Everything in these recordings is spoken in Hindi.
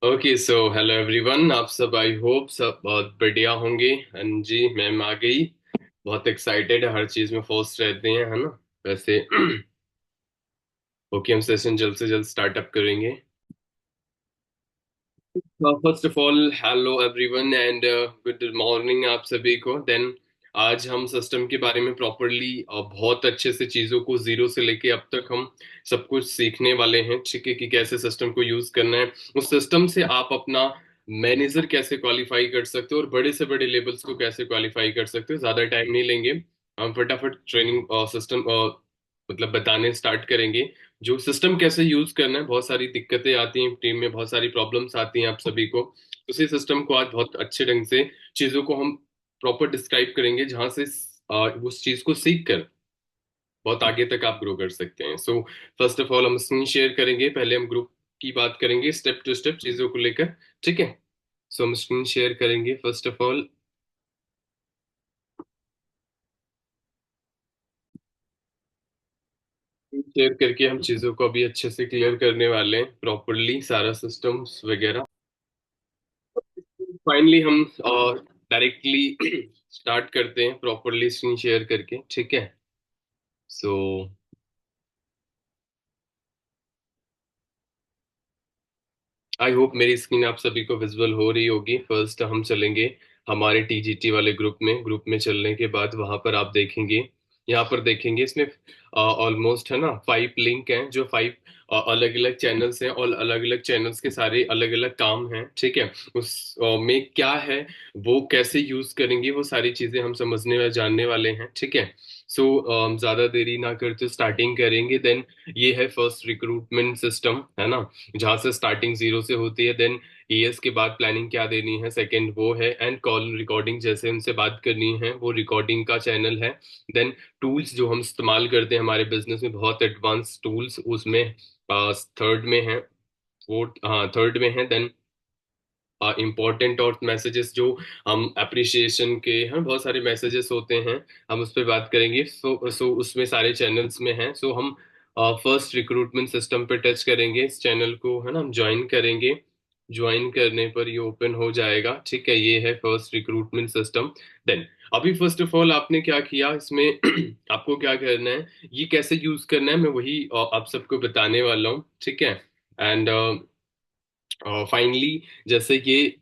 Okay so hello everyone. आप सब आई होप सब बहुत बढ़िया होंगे। हाँ जी, मैम आ गई। बहुत एक्साइटेड है, हर चीज में फर्स्ट रहते हैं, है ना। वैसे ओके, हम सेशन जल्द से जल्द स्टार्टअप करेंगे। First of all hello everyone and good morning आप सभी को। देन आज हम सिस्टम के बारे में प्रॉपरली बहुत अच्छे से चीजों को जीरो से लेके अब तक हम सब कुछ सीखने वाले हैं, ठीक है, कि कैसे सिस्टम को यूज करना है। उस सिस्टम से आप अपना मैनेजर कैसे क्वालिफाई कर सकते हो और बड़े से बड़े लेवल्स को कैसे क्वालिफाई कर सकते हो। ज्यादा टाइम नहीं लेंगे, हम फटाफट ट्रेनिंग सिस्टम मतलब बताने स्टार्ट करेंगे। जो सिस्टम कैसे यूज करना है, बहुत सारी दिक्कतें आती हैं टीम में, बहुत सारी प्रॉब्लम्स आती हैं आप सभी को। उसी सिस्टम को आज बहुत अच्छे ढंग से चीजों को हम प्रॉपर डिस्क्राइब करेंगे, जहां से उस चीज को सीख कर बहुत आगे तक आप ग्रो कर सकते हैं। सो फर्स्ट ऑफ ऑल हम स्क्रीन शेयर करेंगे, पहले हम ग्रुप की बात करेंगे स्टेप टू स्टेप चीजों को लेकर, ठीक है। सो हम स्क्रीन शेयर करेंगे फर्स्ट ऑफ ऑल। शेयर करके हम चीजों को अभी अच्छे से क्लियर करने वाले हैं, प्रॉपरली सारा सिस्टम्स वगैरह। फाइनली हम डायरेक्टली स्टार्ट करते हैं प्रॉपरली स्क्रीन शेयर करके, ठीक है। सो आई होप मेरी स्क्रीन आप सभी को विजुअल हो रही होगी। फर्स्ट हम चलेंगे हमारे टीजीटी वाले ग्रुप में चलने के बाद वहां पर आप देखेंगे, यहाँ पर देखेंगे इसमें ऑलमोस्ट है ना 5 लिंक हैं, जो 5 अलग अलग चैनल्स हैं और अलग अलग चैनल्स के सारे अलग अलग काम हैं, ठीक है। उस में क्या है, वो कैसे यूज करेंगे, वो सारी चीजें हम समझने और जानने वाले हैं, ठीक है। सो ज्यादा देरी ना करते स्टार्टिंग करेंगे। देन ये है फर्स्ट रिक्रूटमेंट सिस्टम, है ना, जहां से स्टार्टिंग जीरो से होती है। देन ईएस के बाद प्लानिंग क्या देनी है, सेकंड वो है। एंड कॉल रिकॉर्डिंग जैसे उनसे बात करनी है, वो रिकॉर्डिंग का चैनल है। देन टूल्स जो हम इस्तेमाल करते हैं हमारे बिजनेस में, बहुत एडवांस टूल्स उसमें थर्ड में है, वो हाँ थर्ड में है। देन इम्पोर्टेंट और मैसेजेस जो हम अप्रिसिएशन के हैं, बहुत सारे मैसेजेस होते हैं, हम उस पर बात करेंगे। सो उसमें सारे चैनल्स में हैं। सो हम फर्स्ट रिक्रूटमेंट सिस्टम पे टच करेंगे, इस चैनल को है ना हम ज्वाइन करेंगे। ज्वाइन करने पर ये ओपन हो जाएगा, ठीक है। ये है फर्स्ट रिक्रूटमेंट सिस्टम। देन अभी फर्स्ट ऑफ ऑल आपने क्या किया इसमें आपको क्या करना है, ये कैसे यूज करना है, मैं वही आप सबको बताने वाला हूँ, ठीक है। एंड फाइनली जैसे ये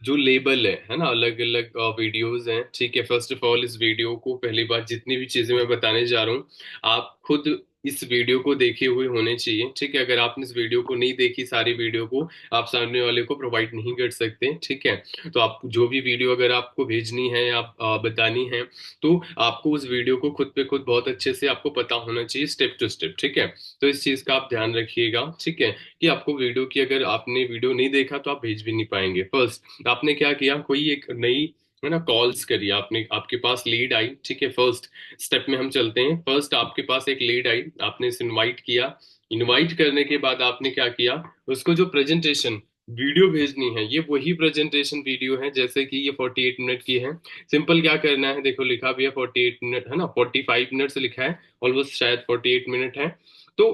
जो लेबल है ना, अलग अलग वीडियोस हैं, ठीक है। फर्स्ट ऑफ ऑल इस वीडियो को, पहली बात, जितनी भी चीजें मैं बताने जा रहा हूँ आप खुद इस वीडियो को देखे हुए होने चाहिए, ठीक है। अगर आपने इस वीडियो को नहीं देखी, सारी वीडियो को आप सामने वाले को प्रोवाइड नहीं कर सकते, ठीक है। तो आप जो भी वीडियो अगर आपको भेजनी है या बतानी है, तो आपको उस वीडियो को खुद पे खुद बहुत अच्छे से आपको पता होना चाहिए स्टेप टू स्टेप, ठीक है। तो इस चीज का आप ध्यान रखिएगा, ठीक है, कि आपको वीडियो की, अगर आपने वीडियो नहीं देखा तो आप भेज भी नहीं पाएंगे। फर्स्ट आपने क्या किया, कोई एक नई है ना कॉल्स करी आपने, आपके पास लीड आई, ठीक है। फर्स्ट स्टेप में हम चलते हैं। फर्स्ट आपके पास एक लीड आई, आपने इसे इनवाइट किया। इनवाइट करने के बाद आपने क्या किया, उसको जो प्रेजेंटेशन वीडियो भेजनी है, ये वही प्रेजेंटेशन वीडियो है जैसे कि ये 48 मिनट की है। सिंपल क्या करना है, देखो लिखा भी है 48 मिनट, है ना, 45 मिनट से लिखा है, ऑलमोस्ट शायद 48 मिनट है। तो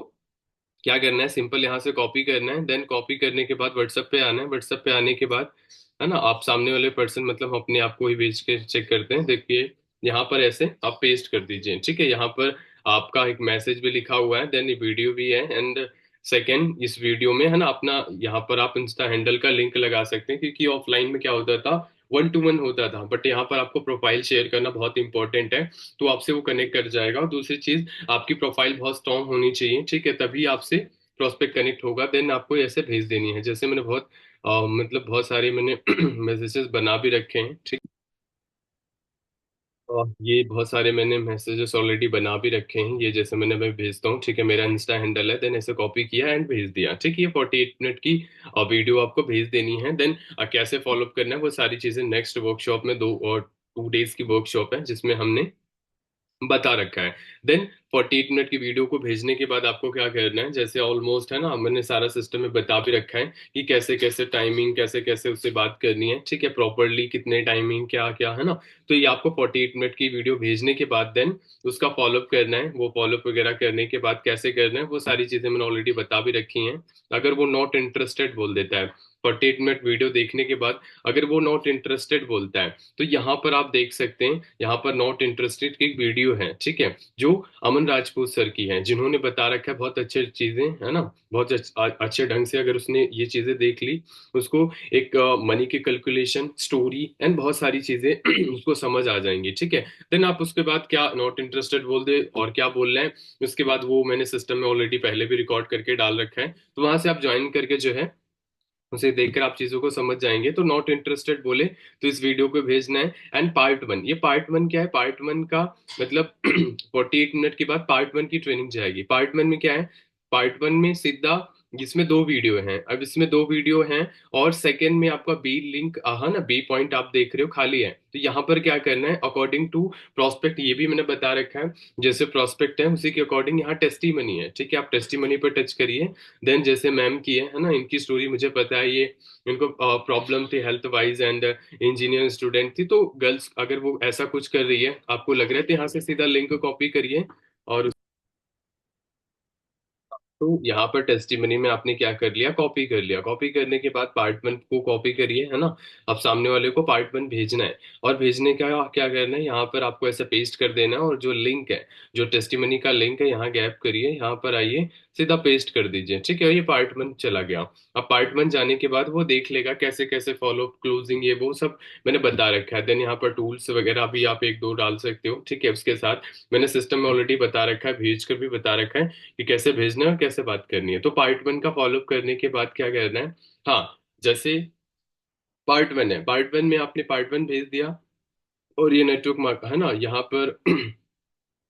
क्या करना है, सिंपल यहाँ से कॉपी करना है। देन कॉपी करने के बाद व्हाट्सएप पे आना है। व्हाट्सएप पे आने के बाद है ना, आप सामने वाले पर्सन, मतलब हम अपने आप को ही भेज के चेक करते हैं। देखिए यहाँ पर ऐसे आप पेस्ट कर दीजिए, ठीक है। यहाँ पर आपका एक मैसेज भी लिखा हुआ है, देन ये वीडियो भी है। एंड सेकेंड, इस वीडियो में है ना अपना, यहाँ पर आप इंस्टा हैंडल का लिंक लगा सकते हैं, क्योंकि ऑफलाइन में क्या होता था, 1 to 1 होता था, बट यहाँ पर आपको प्रोफाइल शेयर करना बहुत इंपॉर्टेंट है। तो आपसे वो कनेक्ट कर जाएगा। और दूसरी चीज, आपकी प्रोफाइल बहुत स्ट्रांग होनी चाहिए, ठीक है, तभी आपसे प्रोस्पेक्ट कनेक्ट होगा। देन आपको ऐसे भेज देनी है, जैसे मैंने बहुत मतलब बहुत सारे मैंने मैसेजेस बना भी रखे हैं, ठीक। ये बहुत सारे मैंने मैसेजेस ऑलरेडी बना भी रखे हैं, ये जैसे मैं भेजता हूँ, ठीक है। मेरा इंस्टा हैंडल है, देन ऐसे कॉपी किया एंड भेज दिया, ठीक है। ये 48 मिनट की वीडियो आपको भेज देनी है। देन कैसे फॉलोअप करना है, वो सारी चीजें नेक्स्ट वर्कशॉप में, 2 और 2 डेज की वर्कशॉप है जिसमें हमने बता रखा है। देन 48 मिनट की वीडियो को भेजने के बाद आपको क्या करना है, जैसे ऑलमोस्ट है ना, मैंने सारा सिस्टम में बता भी रखा है कि कैसे कैसे टाइमिंग, कैसे कैसे उससे बात करनी है, ठीक है, प्रॉपरली कितने टाइमिंग क्या क्या, है ना। तो ये आपको 48 मिनट की वीडियो भेजने के बाद देन उसका फॉलोअप करना है। वो फॉलोअप वगैरह करने के बाद कैसे करना है, वो सारी चीजें मैंने ऑलरेडी बता भी रखी हैं। अगर वो नॉट इंटरेस्टेड बोल देता है, 48 मिनट वीडियो देखने के बाद अगर वो नॉट इंटरेस्टेड बोलता है, तो यहाँ पर आप देख सकते हैं, यहाँ पर नॉट इंटरेस्टेड की एक वीडियो है, ठीक है, जो अमन राजपूत सर की है, जिन्होंने बता रखा है बहुत अच्छी चीजें, है ना, बहुत अच्छे ढंग से अगर उसने ये चीजें देख ली, उसको एक मनी की कैलकुलेशन, स्टोरी एंड बहुत सारी चीजें उसको समझ आ जाएंगी, ठीक है। देन आप उसके बाद क्या नॉट इंटरेस्टेड बोल दे और क्या बोल रहे हैं, उसके बाद वो मैंने सिस्टम में ऑलरेडी पहले भी रिकॉर्ड करके डाल रखा है, तो वहां से आप ज्वाइन करके जो है उसे देखकर आप चीजों को समझ जाएंगे। तो नॉट इंटरेस्टेड बोले तो इस वीडियो को भेजना है। एंड पार्ट 1, ये पार्ट 1 क्या है, पार्ट 1 का मतलब 48 मिनट के बाद पार्ट 1 की ट्रेनिंग जाएगी। पार्ट 1 में क्या है, पार्ट 1 में सीधा, जिसमें दो वीडियो हैं, अब इसमें दो वीडियो हैं, और सेकंड में आपका बी लिंक, है ना, बी पॉइंट आप देख रहे हो खाली है, तो यहाँ पर क्या करना है अकॉर्डिंग टू प्रोस्पेक्ट, ये भी मैंने बता रखा है, जैसे प्रोस्पेक्ट है उसी के अकॉर्डिंग यहाँ टेस्टिमनी है, ठीक है, आप टेस्टिमनी पर टच करिए। देन जैसे मैम की है ना, इनकी स्टोरी मुझे पता है, ये इनको प्रॉब्लम थी health wise and engineer student थी, तो गर्ल्स अगर वो ऐसा कुछ कर रही है आपको लग रहा है, तो यहाँ से सीधा लिंक कॉपी करिए। और तो यहाँ पर टेस्टिमनी में आपने क्या कर लिया, कॉपी कर लिया, कॉपी करने के बाद पार्ट 1 को कॉपी करिए, है ना, अब सामने वाले को पार्ट 1 भेजना है, और भेजने का क्या करना है, यहाँ पर आपको ऐसे पेस्ट कर देना है, और जो लिंक है, जो टेस्टिमनी का लिंक है, यहाँ गैप करिए, यहाँ पर आइए, सीधा पेस्ट कर दीजिए, ठीक है, ये पार्ट 1 चला गया। अब पार्ट 1 जाने के बाद वो देख लेगा कैसे कैसे फॉलो क्लोजिंग, ये वो सब मैंने बता रखा है। देन यहाँ पर टूल्स वगैरह भी आप एक दो डाल सकते हो, ठीक है, उसके साथ मैंने सिस्टम में ऑलरेडी बता रखा है, भेज कर भी बता रखा है कि कैसे भेजना है और कैसे बात करनी है। तो पार्ट 1 का फॉलोअप करने के बाद क्या करना है, हाँ, जैसे पार्ट 1 है, पार्ट 1 में आपने पार्ट 1 भेज दिया, और ये नेटवर्क मार्क है ना, यहाँ पर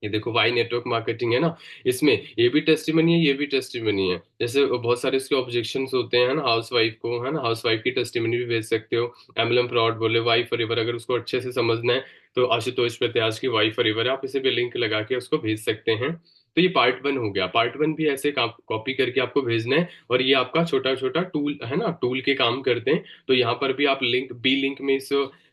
ये देखो वाई नेटवर्क मार्केटिंग है ना, इसमें ये भी टेस्टिमनी है, ये भी टेस्टिमनी है, जैसे बहुत सारे इसके ऑब्जेक्शंस होते हैं ना हाउस वाइफ को, है ना, हाउस वाइफ की टेस्टिमनी भी भेज सकते हो। एमएलएम फ्रॉड बोले, वाई फॉरएवर, अगर उसको अच्छे से समझना है तो आशुतोष प्रत्याश की वाई फॉरएवर है, आप इसे भी लिंक लगा के उसको भेज सकते हैं। तो ये पार्ट 1 हो गया, पार्ट 1 भी ऐसे कॉपी करके आपको भेजना है, और ये आपका छोटा छोटा टूल है ना, टूल के काम करते हैं। तो यहाँ पर भी आप लिंक, बी लिंक में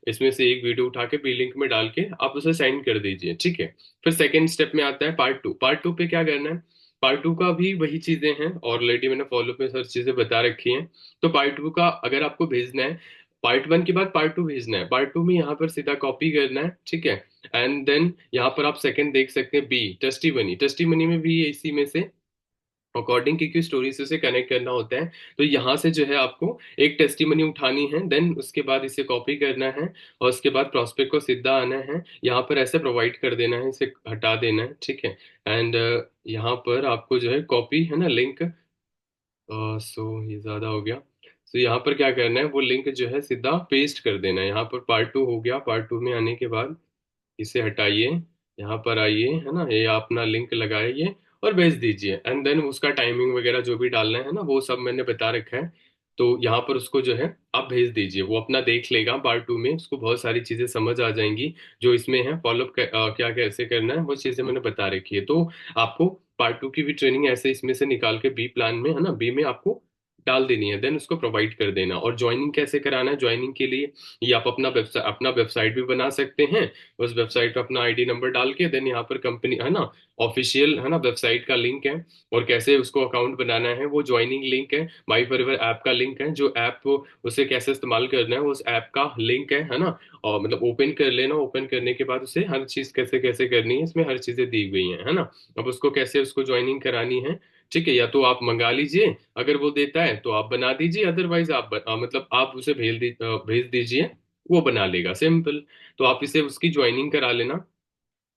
इसमें से एक वीडियो उठा के बी लिंक में डाल के आप उसे सेंड कर दीजिए, ठीक है। फिर सेकेंड स्टेप में आता है पार्ट 2, पार्ट 2 पे क्या करना है, पार्ट 2 का भी वही चीजें हैं, ऑलरेडी मैंने फॉलो में सर चीजें बता रखी हैं। तो पार्ट 2 का अगर आपको भेजना है, पार्ट 1 के बाद पार्ट 2 भेजना है, पार्ट 2 में यहाँ पर सीधा कॉपी करना है, ठीक है। एंड देन यहाँ पर आप सेकंड देख सकते हैं, बी टेस्टिमनी, टेस्टिमनी में भी इसी में से अकॉर्डिंग की स्टोरी से उसे कनेक्ट करना होता है। तो यहाँ से जो है आपको एक टेस्टिमनी उठानी है, देन उसके बाद इसे कॉपी करना है, और उसके बाद प्रोस्पेक्ट को सीधा आना है, यहाँ पर ऐसे प्रोवाइड कर देना है, इसे हटा देना है, ठीक है। एंड यहाँ पर आपको जो है कॉपी है ना लिंक, सो ये ज्यादा हो गया, तो यहाँ पर क्या करना है, वो लिंक जो है सीधा पेस्ट कर देना है। यहाँ पर पार्ट 2 हो गया, पार्ट 2 में आने के बाद इसे हटाइए, यहाँ पर आइए, है ना, ये अपना लिंक लगाइए और भेज दीजिए। एंड देन उसका टाइमिंग वगैरह जो भी डालना है ना, वो सब मैंने बता रखा है। तो यहाँ पर उसको जो है आप भेज दीजिए, वो अपना देख लेगा, पार्ट 2 में उसको बहुत सारी चीजें समझ आ जाएंगी जो इसमें है, फॉलोअप क्या कैसे करना है, वो चीजें मैंने बता रखी है। तो आपको पार्ट 2 की भी ट्रेनिंग ऐसे इसमें से निकाल के बी प्लान में, है ना, बी में आपको डाल देनी है, देन उसको प्रोवाइड कर देना। और ज्वाइनिंग कैसे कराना है, ज्वाइनिंग के लिए ये आप अपना वेबसाइट भी बना सकते हैं, उस वेबसाइट पे अपना आईडी नंबर डाल के, देन यहाँ पर कंपनी है ना, ऑफिशियल है ना, वेबसाइट का लिंक है, और कैसे उसको अकाउंट बनाना है वो ज्वाइनिंग लिंक है, माई फॉरएवर ऐप का लिंक है, जो ऐप उसे कैसे इस्तेमाल करना है उस ऐप का लिंक है ना, और मतलब ओपन कर लेना, ओपन करने के बाद उसे हर चीज कैसे कैसे करनी है, इसमें हर चीजें दी गई हैं, है ना। अब उसको कैसे उसको ज्वाइनिंग करानी है, ठीक है, या तो आप मंगा लीजिए, अगर वो देता है तो आप बना दीजिए, अदरवाइज आप मतलब आप उसे भेज दीजिए, वो बना लेगा, सिंपल। तो आप इसे उसकी ज्वाइनिंग करा लेना।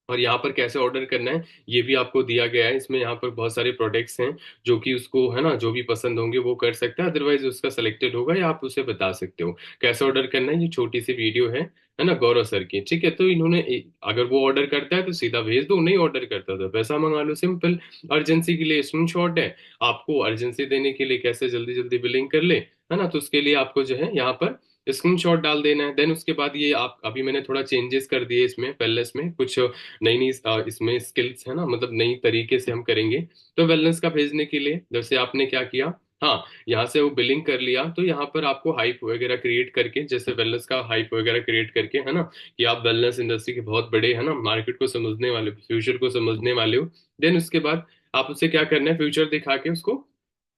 और यहाँ पर कैसे ऑर्डर करना है ये भी आपको दिया गया है, इसमें यहाँ पर बहुत सारे प्रोडक्ट्स हैं जो कि उसको है ना, जो भी पसंद होंगे वो कर सकता है, अदरवाइज उसका सिलेक्टेड होगा, या आप उसे बता सकते हो कैसे ऑर्डर करना है। ये छोटी सी वीडियो है ना, गौरव सर की, ठीक है। तो इन्होंने अगर वो ऑर्डर करता है तो सीधा भेज दो, नहीं ऑर्डर करता तो पैसा मंगा लो, सिंपल। अर्जेंसी के लिए स्क्रीनशॉट है, आपको अर्जेंसी देने के लिए कैसे जल्दी जल्दी बिलिंग कर ले, है ना, तो उसके लिए आपको जो है यहाँ पर स्क्रीनशॉट डाल देना है। देन उसके बाद ये आप अभी मैंने थोड़ा चेंजेस कर दिए इसमें, वेलनेस में कुछ नई नई इसमें स्किल्स है ना, मतलब नई तरीके से हम करेंगे। तो वेलनेस का भेजने के लिए जैसे आपने क्या किया, हाँ, यहाँ से वो बिलिंग कर लिया, तो यहाँ पर आपको हाइप वगैरह क्रिएट करके, जैसे वेलनेस का हाइप वगैरह क्रिएट करके, है ना, कि आप वेलनेस इंडस्ट्री के बहुत बड़े, है ना, मार्केट को समझने वाले, फ्यूचर को समझने वाले हो। देन उसके बाद आप उसे क्या करना है, फ्यूचर दिखा के उसको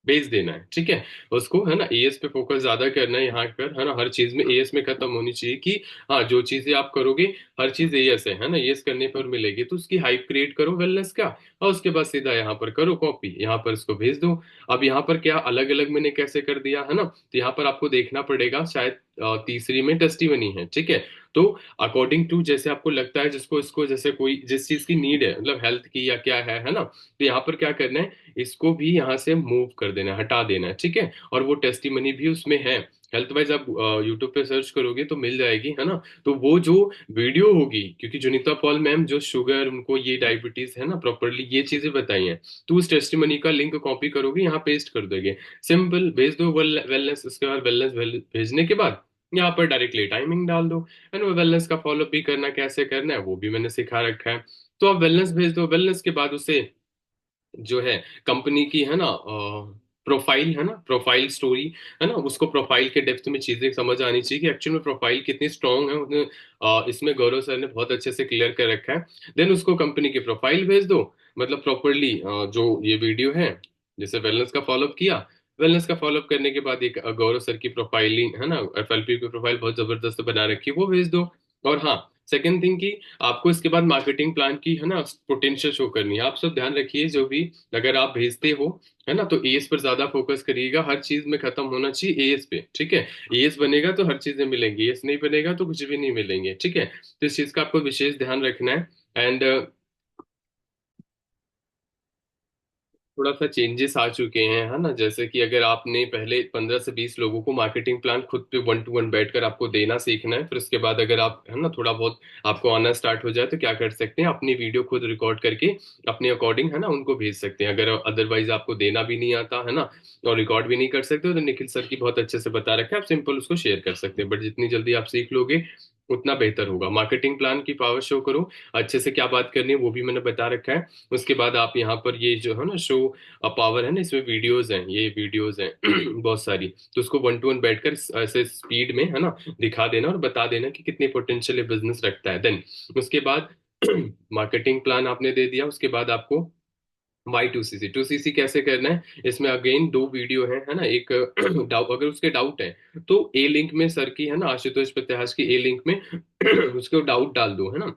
भेज देना है, ठीक है। उसको है ना एएस पे फोकस ज्यादा करना है यहाँ पर, है ना। हर चीज में एएस में खत्म होनी चाहिए कि हाँ जो चीजें आप करोगे हर चीज एएस है ना, एएस करने पर मिलेगी, तो उसकी हाइप क्रिएट करो वेलनेस का, और उसके बाद सीधा यहाँ पर करो कॉपी, यहाँ पर इसको भेज दो। अब यहाँ पर क्या अलग अलग मैंने कैसे कर दिया है ना, तो यहाँ पर आपको देखना पड़ेगा, शायद तीसरी में टेस्टिमनी है, ठीक है। तो अकॉर्डिंग टू जैसे आपको लगता है जिसको इसको जैसे कोई जिस चीज की नीड है, मतलब हेल्थ की या क्या है ना, तो यहाँ पर क्या करना है, इसको भी यहाँ से मूव कर देना है, हटा देना है, ठीक है। और वो टेस्टिमनी भी उसमें है, हेल्थ वाइज आप यूट्यूब पे सर्च करोगे तो मिल जाएगी, है ना। तो वो जो वीडियो होगी, क्योंकि जुनिता पॉल मैम जो शुगर उनको ये डायबिटीज है ना, प्रॉपरली ये चीजें बताई हैं, तो उस टेस्टिमनी का लिंक कॉपी करोगे, यहाँ पेस्ट कर दोगे, सिंपल भेज दो वेलनेस। उसके बाद वेलनेस भेजने के बाद यहाँ पर डायरेक्टली टाइमिंग डाल दो, एंड वेलनेस का फॉलोअप भी करना कैसे करना है वो भी मैंने सिखा रखा है। तो आप वेलनेस भेज दो, वेलनेस के बाद उसे जो है कंपनी की है ना प्रोफाइल है ना, प्रोफाइल स्टोरी है ना, उसको प्रोफाइल के डेप्थ में चीजें समझ आनी चाहिए कि एक्चुअल में प्रोफाइल कितनी स्ट्रांग है, उन्हें इसमें गौरव सर ने बहुत अच्छे से क्लियर कर रखा है। देन उसको कंपनी की प्रोफाइल भेज दो, मतलब प्रॉपरली जो ये वीडियो है, जैसे वेलनेस का फॉलोअप किया, वेलनेस का फॉलोअप करने के बाद एक गौरव सर की प्रोफाइलिंग है ना, एफएलपी की प्रोफाइल बहुत जबरदस्त बना रखी है, वो भेज दो। और हाँ, सेकंड थिंग की आपको इसके बाद मार्केटिंग प्लान की है ना पोटेंशियल शो करनी है। आप सब ध्यान रखिए, जो भी अगर आप भेजते हो है ना, तो एएस पर ज्यादा फोकस करिएगा, हर चीज में खत्म होना चाहिए एएस पे, ठीक है। एएस बनेगा तो हर चीजें मिलेंगी, एएस नहीं बनेगा तो कुछ भी नहीं मिलेंगे, ठीक है। तो इस चीज का आपको विशेष ध्यान रखना है। एंड थोड़ा सा चेंजेस आ चुके हैं, है ना, जैसे कि अगर आपने पहले 15 से 20 लोगों को मार्केटिंग प्लान खुद पे 1 to 1 बैठकर आपको देना सीखना है, फिर उसके बाद अगर आप है ना थोड़ा बहुत आपको आना स्टार्ट हो जाए तो क्या कर सकते हैं, अपनी वीडियो खुद रिकॉर्ड करके अपने अकॉर्डिंग है ना उनको भेज सकते हैं। अगर अदरवाइज आपको देना भी नहीं आता है ना, और रिकॉर्ड भी नहीं कर सकते हो, तो निखिल सर की बहुत अच्छे से बता रखा है, आप सिंपल उसको शेयर कर सकते हैं। बट जितनी जल्दी आप सीख लोगे उतना बेहतर होगा। मार्केटिंग प्लान की पावर शो करो, अच्छे से क्या बात करनी है वो भी मैंने बता रखा है। उसके बाद आप यहाँ पर ये जो है ना शो पावर है ना, इसमें वीडियोस हैं, ये वीडियोस हैं बहुत सारी, तो उसको 1 to 1 बैठकर ऐसे स्पीड में है ना दिखा देना और बता देना कि कितनी पोटेंशियल ये बिजनेस रखता है। देन उसके बाद मार्केटिंग प्लान आपने दे दिया, उसके बाद आपको Y2CC 2CC कैसे करना है, इसमें अगेन दो वीडियो है ना, एक डाउट अगर उसके डाउट है तो ए लिंक में सर की है ना, आशुतोष प्रत्याश की ए लिंक में उसको डाउट डाल दो, है ना,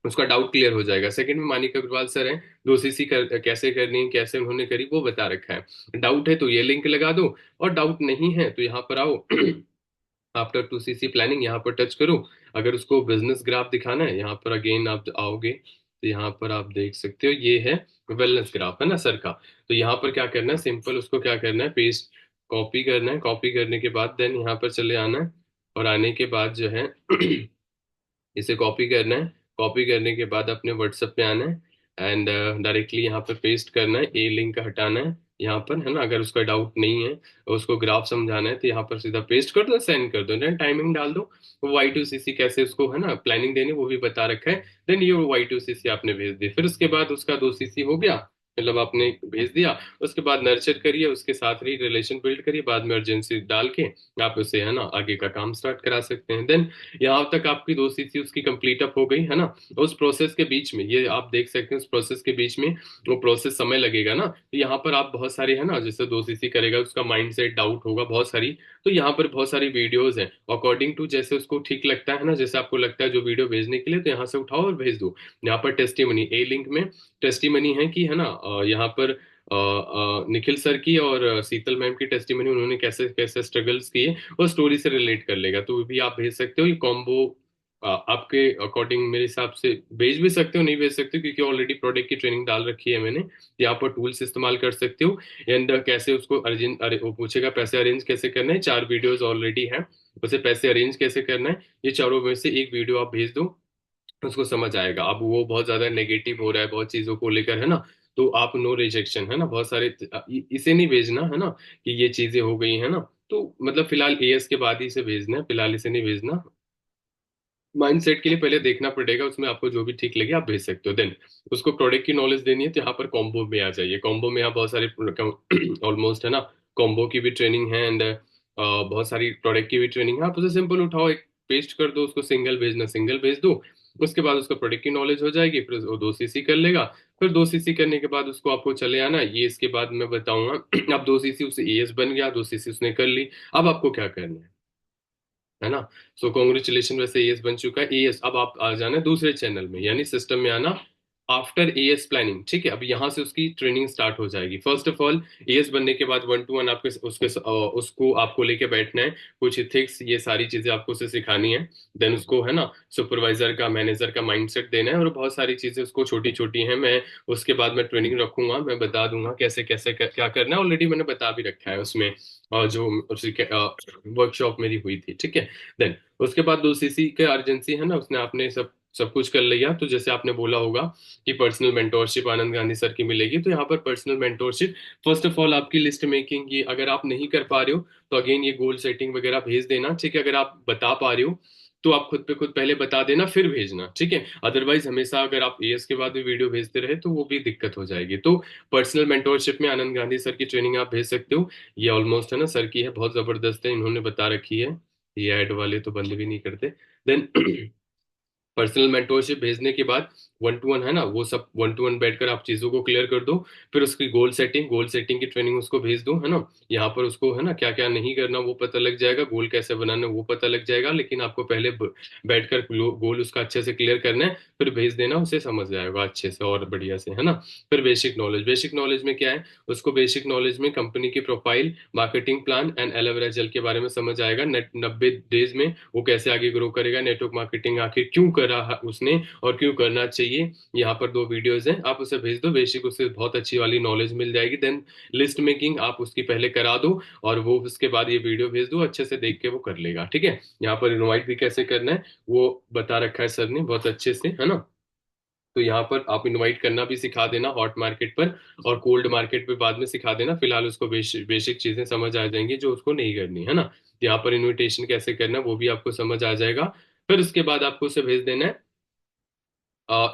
उसका डाउट क्लियर हो जाएगा। सेकंड में मानिक अग्रवाल सर हैं, 2CC कैसे करनी है, कैसे उन्होंने करी वो बता रखा है। डाउट है तो ये लिंक लगा दो, और डाउट नहीं है तो यहाँ पर आओ आफ्टर 2CC प्लानिंग यहाँ पर टच करो। अगर उसको बिजनेस ग्राफ दिखाना है, यहाँ पर अगेन आप आओगे तो यहाँ पर आप देख सकते हो ये है वेलनेस ग्राफ है ना सर का। तो यहाँ पर क्या करना है, सिंपल उसको क्या करना है, पेस्ट कॉपी करना है, कॉपी करने के बाद देन यहाँ पर चले आना है, और आने के बाद जो है इसे कॉपी करना है, कॉपी करने के बाद अपने व्हाट्सएप पे आना है, एंड डायरेक्टली यहाँ पे पेस्ट करना है, ए लिंक हटाना है यहाँ पर, है ना। अगर उसका डाउट नहीं है, उसको ग्राफ समझाना है, तो यहाँ पर सीधा पेस्ट कर दो, सेंड कर दो, देन टाइमिंग डाल दो। Y2CC कैसे उसको है ना प्लानिंग देनी वो भी बता रखा है। देन ये Y2CC आपने भेज दी, फिर उसके बाद उसका 2CC हो गया, मतलब आपने भेज दिया। उसके बाद नर्चर करिए, उसके साथ ही रिलेशन बिल्ड करिए, बाद में अर्जेंसी डाल के आप उसे है ना आगे का काम स्टार्ट करा सकते हैं। देन यहाँ तक आपकी 2CC उसकी कंप्लीट अप हो गई है ना। उस प्रोसेस के बीच में ये आप देख सकते हैं, उस प्रोसेस के बीच में वो प्रोसेस समय लगेगा ना, तो यहाँ पर आप बहुत सारी है ना, जैसे 2CC करेगा उसका माइंड सेट डाउट होगा बहुत सारी, तो यहाँ पर बहुत सारी वीडियोज हैं अकॉर्डिंग टू जैसे उसको ठीक लगता है ना, जैसे आपको लगता है जो वीडियो भेजने के लिए, तो यहाँ से उठाओ और भेज दो। यहाँ पर टेस्टिमनी ए लिंक में टेस्टिमनी है कि है ना यहाँ पर निखिल सर की और शीतल मैम की टेस्टिमनी, उन्होंने कैसे कैसे स्ट्रगल्स किए वो स्टोरी से रिलेट कर लेगा, तो वो भी आप भेज सकते हो। ये कॉम्बो आपके अकॉर्डिंग मेरे हिसाब से भेज भी सकते हो, नहीं भेज सकते हो, क्योंकि ऑलरेडी प्रोडक्ट की ट्रेनिंग डाल रखी है मैंने। यहाँ पर टूल्स इस्तेमाल कर सकते हो, एंड कैसे उसको अर्जेंट, अरे वो पूछेगा पैसे अरेंज कैसे करना है, 4 वीडियोज ऑलरेडी है, उसे पैसे अरेंज कैसे करना है, ये चारों में से एक वीडियो आप भेज दो, उसको समझ आएगा। अब वो बहुत ज्यादा नेगेटिव हो रहा है बहुत चीजों को लेकर है ना, तो आप नो रिजेक्शन है ना, बहुत सारे इसे नहीं भेजना है ना कि ये चीजें हो गई है ना, तो मतलब फिलहाल एएस के बाद ही इसे भेजना है, फिलहाल इसे नहीं भेजना। माइंडसेट के लिए पहले देखना पड़ेगा, उसमें आपको जो भी ठीक लगे आप भेज सकते हो। देन उसको प्रोडक्ट की नॉलेज देनी है, तो यहाँ पर कॉम्बो में आ जाइए। कॉम्बो में यहाँ बहुत सारे ऑलमोस्ट है ना, कॉम्बो की भी ट्रेनिंग है, एंड बहुत सारी प्रोडक्ट की भी ट्रेनिंग है। आप उसे सिंपल उठाओ, एक पेस्ट कर दो, उसको सिंगल भेजना सिंगल भेज दो, उसके बाद उसका प्रोडक्ट की नॉलेज हो जाएगी, फिर वो 2 सीसी कर लेगा। फिर 2 सीसी करने के बाद उसको आपको चले आना, ये इसके बाद मैं बताऊंगा। अब 2 सीसी उसे एएस बन गया, 2 सीसी उसने कर ली। अब आपको क्या करना है ना। सो कॉन्ग्रेचुलेशन, वैसे एएस बन चुका है। एएस अब आप आ जाना है दूसरे चैनल में, यानी सिस्टम में आना, आफ्टर एएस प्लानिंग। ठीक है, अब यहाँ से उसकी ट्रेनिंग स्टार्ट हो जाएगी। फर्स्ट ऑफ ऑल एएस बनने के बाद 1 to 1 आपके उसको आपको लेके बैठना है, कुछ इथिक्स ये सारी चीजें आपको उसे सिखानी है। देन उसको है ना सुपरवाइजर का, मैनेजर का माइंडसेट देना है, और बहुत सारी चीजें उसको छोटी छोटी हैं। मैं उसके बाद मैं ट्रेनिंग रखूंगा, मैं बता दूंगा कैसे कैसे क्या करना है। ऑलरेडी मैंने बता भी रखा है उसमें, जो वर्कशॉप मेरी हुई थी। ठीक है। देन उसके बाद 2 सीसी के अर्जेंसी है ना, उसने आपने सब सब कुछ कर लिया। तो जैसे आपने बोला होगा कि पर्सनल मेंटोरशिप आनंद गांधी सर की मिलेगी, तो यहाँ पर personal mentorship, first of all आपकी लिस्ट मेकिंग, ये अगर आप नहीं कर पा रहे हो तो अगेन ये गोल सेटिंग वगैरह भेज देना। ठीक है, अगर आप बता पा रहे हो तो आप खुद पे खुद पहले बता देना फिर भेजना। ठीक है, अदरवाइज हमेशा अगर आप एएस के बाद भी वीडियो भेजते रहे तो वो भी दिक्कत हो जाएगी। तो पर्सनल मेंटोरशिप में आनंद गांधी सर की ट्रेनिंग आप भेज सकते हो। ये ऑलमोस्ट है ना सर की है, बहुत जबरदस्त है, इन्होंने बता रखी है। ये ऐड वाले तो बंद भी नहीं करते। देन पर्सनल मेंटोरशिप भेजने के बाद 1 to 1 है ना, वो सब 1 to 1 बैठकर आप चीजों को क्लियर कर दो। फिर उसकी गोल सेटिंग की ट्रेनिंग उसको भेज दो, है ना। यहाँ पर उसको है ना क्या क्या नहीं करना वो पता लग जाएगा, गोल कैसे बनाना वो पता लग जाएगा, लेकिन आपको पहले बैठकर गोल उसका अच्छे से क्लियर करना है, फिर भेज देना, उसे समझ जाएगा अच्छे से और बढ़िया से, है ना। फिर बेसिक नॉलेज में क्या है, उसको बेसिक नॉलेज में कंपनी की प्रोफाइल, मार्केटिंग प्लान एंड एलवरेजल के बारे में समझ आएगा। नेट 90 डेज में वो कैसे आगे ग्रो करेगा, नेटवर्क मार्केटिंग आखिर क्यों करा उसने और क्यों करना चाहिए। यहाँ पर 2 वीडियोज हैं, आप उसे भेज दो, बेसिक उससे बहुत अच्छी वाली नॉलेज मिल जाएगी। देन लिस्ट मेकिंग आप उसकी पहले करा दो, और वो उसके बाद ये वीडियो भेज दो, अच्छे से देख के वो कर लेगा। ठीक है, यहाँ पर इनवाइट भी कैसे करना है वो बता रखा है सर ने बहुत अच्छे से, है ना। तो यहाँ पर आप इनवाइट करना भी सिखा देना हॉट मार्केट पर, और कोल्ड मार्केट पे बाद में सिखा देना। फिलहाल उसको बेसिक चीजें समझ आ जाएंगी जो उसको नहीं करनी, है ना। यहाँ पर इनविटेशन कैसे करना है वो भी आपको समझ आ जाएगा। फिर उसके बाद आपको उसे भेज देना है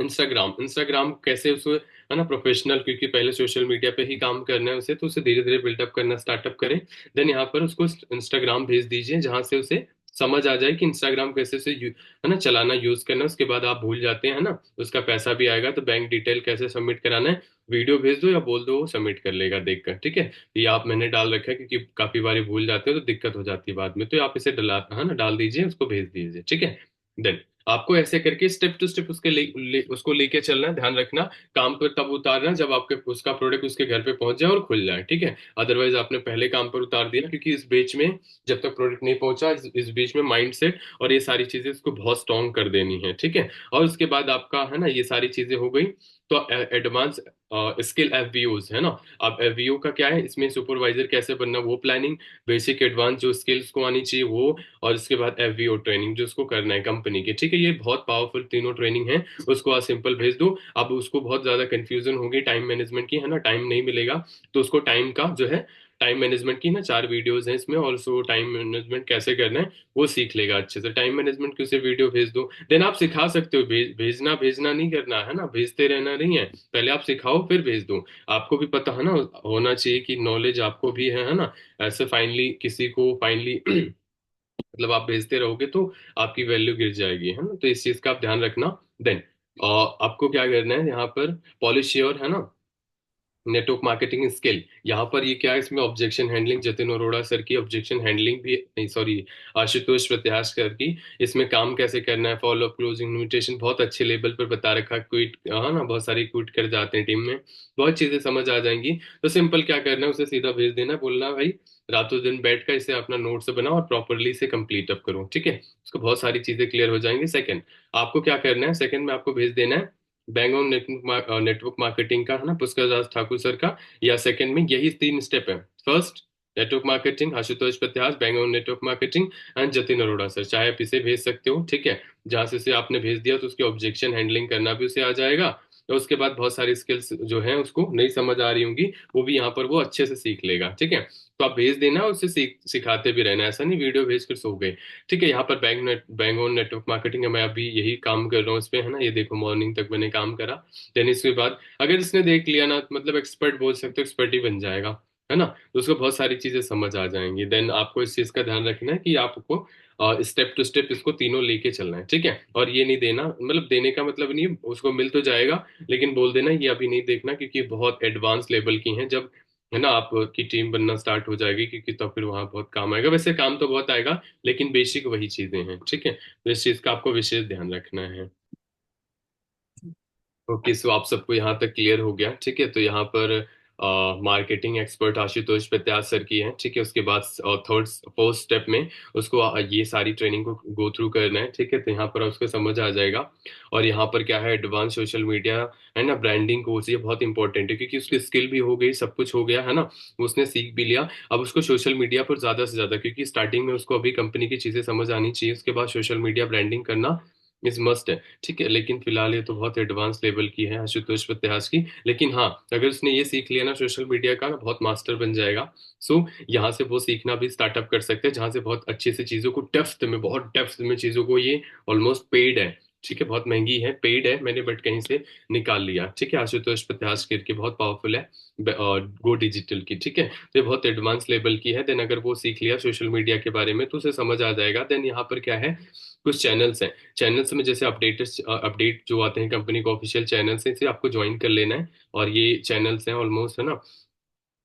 इंस्टाग्राम। इंस्टाग्राम कैसे उसे है ना प्रोफेशनल, क्योंकि पहले सोशल मीडिया पे ही काम करना है उसे, तो उसे धीरे धीरे बिल्डअप करना स्टार्टअप करें। देन यहाँ पर उसको इंस्टाग्राम भेज दीजिए, जहां से उसे समझ आ जाए कि इंस्टाग्राम कैसे से है ना चलाना, यूज करना। उसके बाद आप भूल जाते हैं, है ना, उसका पैसा भी आएगा। तो बैंक डिटेल कैसे सबमिट कराना है, वीडियो भेज दो या बोल दो, वो सबमिट कर लेगा देखकर। ठीक है, ये आप मैंने डाल रखा है क्योंकि काफी बार भूल जाते हो तो दिक्कत हो जाती है बाद में। तो आप इसे डला है ना डाल दीजिए, उसको भेज दीजिए। ठीक है। देन आपको ऐसे करके स्टेप टू स्टेप उसको लेके चलना है। ध्यान रखना, काम पर तब उतारना जब आपके उसका प्रोडक्ट उसके घर पे पहुंच जाए और खुल जाए। ठीक है, अदरवाइज आपने पहले काम पर उतार दिया, क्योंकि इस बीच में जब तक प्रोडक्ट नहीं पहुंचा, इस बीच में माइंड सेट और ये सारी चीजें इसको बहुत स्ट्रॉन्ग कर देनी है। ठीक है, और उसके बाद आपका है ना ये सारी चीजें हो गई, तो एडवांस स्किल एफवीओज है ना। अब एफवीओ का क्या है, इसमें सुपरवाइजर कैसे बनना वो प्लानिंग, बेसिक एडवांस जो स्किल्स को आनी चाहिए वो, और इसके बाद एफवीओ ट्रेनिंग जो उसको करना है कंपनी की। ठीक है, ये बहुत पावरफुल तीनों ट्रेनिंग है। उसको आज सिंपल भेज दो। अब उसको बहुत ज्यादा कंफ्यूजन होगी टाइम मैनेजमेंट की, है ना, टाइम नहीं मिलेगा, तो उसको टाइम का जो है, टाइम मैनेजमेंट की ना 4 वीडियोज हैं इसमें, और उसको टाइम मैनेजमेंट कैसे करना है वो सीख लेगा अच्छे से। टाइम मैनेजमेंट की उसे वीडियो भेज दो। देन आप सिखा सकते हो, भेजना भेजना नहीं करना है ना, भेजते रहना नहीं है, पहले आप सिखाओ फिर भेज दो। आपको भी पता है ना, होना चाहिए कि नॉलेज आपको भी है ना। ऐसे फाइनली किसी को फाइनली मतलब आप भेजते रहोगे तो आपकी वैल्यू गिर जाएगी, है ना। तो इस चीज का आप ध्यान रखना। देन आपको क्या करना है यहाँ पर, पॉलिश योर है ना नेटवर्क मार्केटिंग स्किल। यहाँ पर ये क्या है, इसमें objection handling, Jatin Arora sir की ऑब्जेक्शन हैंडलिंग भी नहीं, सॉरी, आशुतोष प्रत्याश सर की, इसमें काम कैसे करना है, फॉलो अप, क्लोजिंग, इन्विटेशन, बहुत अच्छे लेवल पर बता रखा है। क्विट, हाँ ना, बहुत सारी क्विट कर जाते हैं टीम में, बहुत चीजें समझ आ जाएंगी। तो सिंपल क्या करना है, उसे सीधा भेज देना, बोलना भाई रातों दिन बैठ कर इसे अपना नोट्स बनाओ और प्रॉपरली इसे कंप्लीट अप करो। ठीक है, उसको बहुत सारी चीजें क्लियर हो जाएंगी। सेकंड आपको क्या करना है, सेकंड में आपको भेज देना है बैंग ऑन नेटवर्क मार्केटिंग का, है ना, पुष्कर दास ठाकुर सर का। या सेकंड में यही 3 स्टेप है। First network marketing Ashutosh Pratyash, bang on network marketing and Jatin Arora sir, चाहे आप इसे भेज सकते हो। ठीक है, जहां से इसे आपने भेज दिया तो उसकी ऑब्जेक्शन हैंडलिंग करना भी उसे आ जाएगा, और उसके बाद बहुत सारी स्किल्स जो है उसको नहीं समझ आ रही होंगी वो भी यहाँ पर वो अच्छे से सीख लेगा। ठीक है, तो आप भेज देना, उसे सिखाते भी रहना, ऐसा नहीं वीडियो भेज कर सो गए। ठीक है, यहाँ पर बैंग ऑन नेटवर्क मार्केटिंग है, मैं अभी यही काम कर रहा हूँ इस पे, है ना, ये देखो मॉर्निंग तक मैंने काम करा। देन इसके बाद अगर इसने देख लिया ना, मतलब एक्सपर्ट बोल सकते हो, एक्सपर्ट ही बन जाएगा, है ना? तो उसको बहुत सारी चीजें समझ आ जाएंगी। देन आपको इस चीज का ध्यान रखना है कि आपको स्टेप टू स्टेप इसको तीनों लेके चलना है, ठीक है? और ये नहीं देना, मतलब देने का मतलब नहीं है उसको मिल तो जाएगा, लेकिन बोल देना ये अभी नहीं देखना, क्योंकि बहुत एडवांस लेवल की हैं। जब है ना आपकी टीम बनना स्टार्ट हो जाएगी, क्योंकि तो फिर वहां बहुत काम आएगा। वैसे काम तो बहुत आएगा, लेकिन बेसिक वही चीजें हैं, ठीक है? तो इस चीज का आपको विशेष ध्यान रखना है। ओके, सो आप सबको यहाँ तक क्लियर हो गया, ठीक है? तो यहाँ पर मार्केटिंग एक्सपर्ट आशुतोष प्रत्याश सर की है, ठीक है? उसके बाद थर्ड फोर्थ स्टेप में उसको ये सारी ट्रेनिंग को गो थ्रू करना है, ठीक है? तो यहाँ पर उसको समझ आ जाएगा। और यहाँ पर क्या है, एडवांस सोशल मीडिया है ना, ब्रांडिंग कोर्स, ये बहुत इंपॉर्टेंट है, क्योंकि उसकी स्किल भी हो गई, सब कुछ हो गया है ना, उसने सीख भी लिया। अब उसको सोशल मीडिया पर ज्यादा से ज्यादा, क्योंकि स्टार्टिंग में उसको अभी कंपनी की चीजें समझ आनी चाहिए, उसके बाद सोशल मीडिया ब्रांडिंग करना इज मस्ट है, ठीक है? लेकिन फिलहाल ये तो बहुत एडवांस लेवल की है आशुतोष प्रत्याश की। लेकिन हाँ, अगर उसने ये सीख लिया ना सोशल मीडिया का, ना बहुत मास्टर बन जाएगा। सो यहाँ से वो सीखना भी स्टार्टअप कर सकते हैं, जहाँ से बहुत अच्छे से चीजों को डेप्थ में, बहुत डेप्थ में चीजों को, ये ऑलमोस्ट पेड है, ठीक है? बहुत महंगी है, पेड है मैंने, बट कहीं से निकाल लिया, ठीक है? आशुतोष प्रत्याश करके बहुत पावरफुल है, गो डिजिटल की, ठीक है? तो ये बहुत एडवांस लेवल की है। देन अगर वो सीख लिया सोशल मीडिया के बारे में, तो उसे समझ आ जाएगा। देन यहाँ पर क्या है, कुछ चैनल्स हैं, चैनल्स में जैसे अपडेट जो आते हैं कंपनी को, ऑफिशियल चैनल्स हैं, इसे आपको ज्वाइन कर लेना है। और ये चैनल्स हैं ऑलमोस्ट, है ना,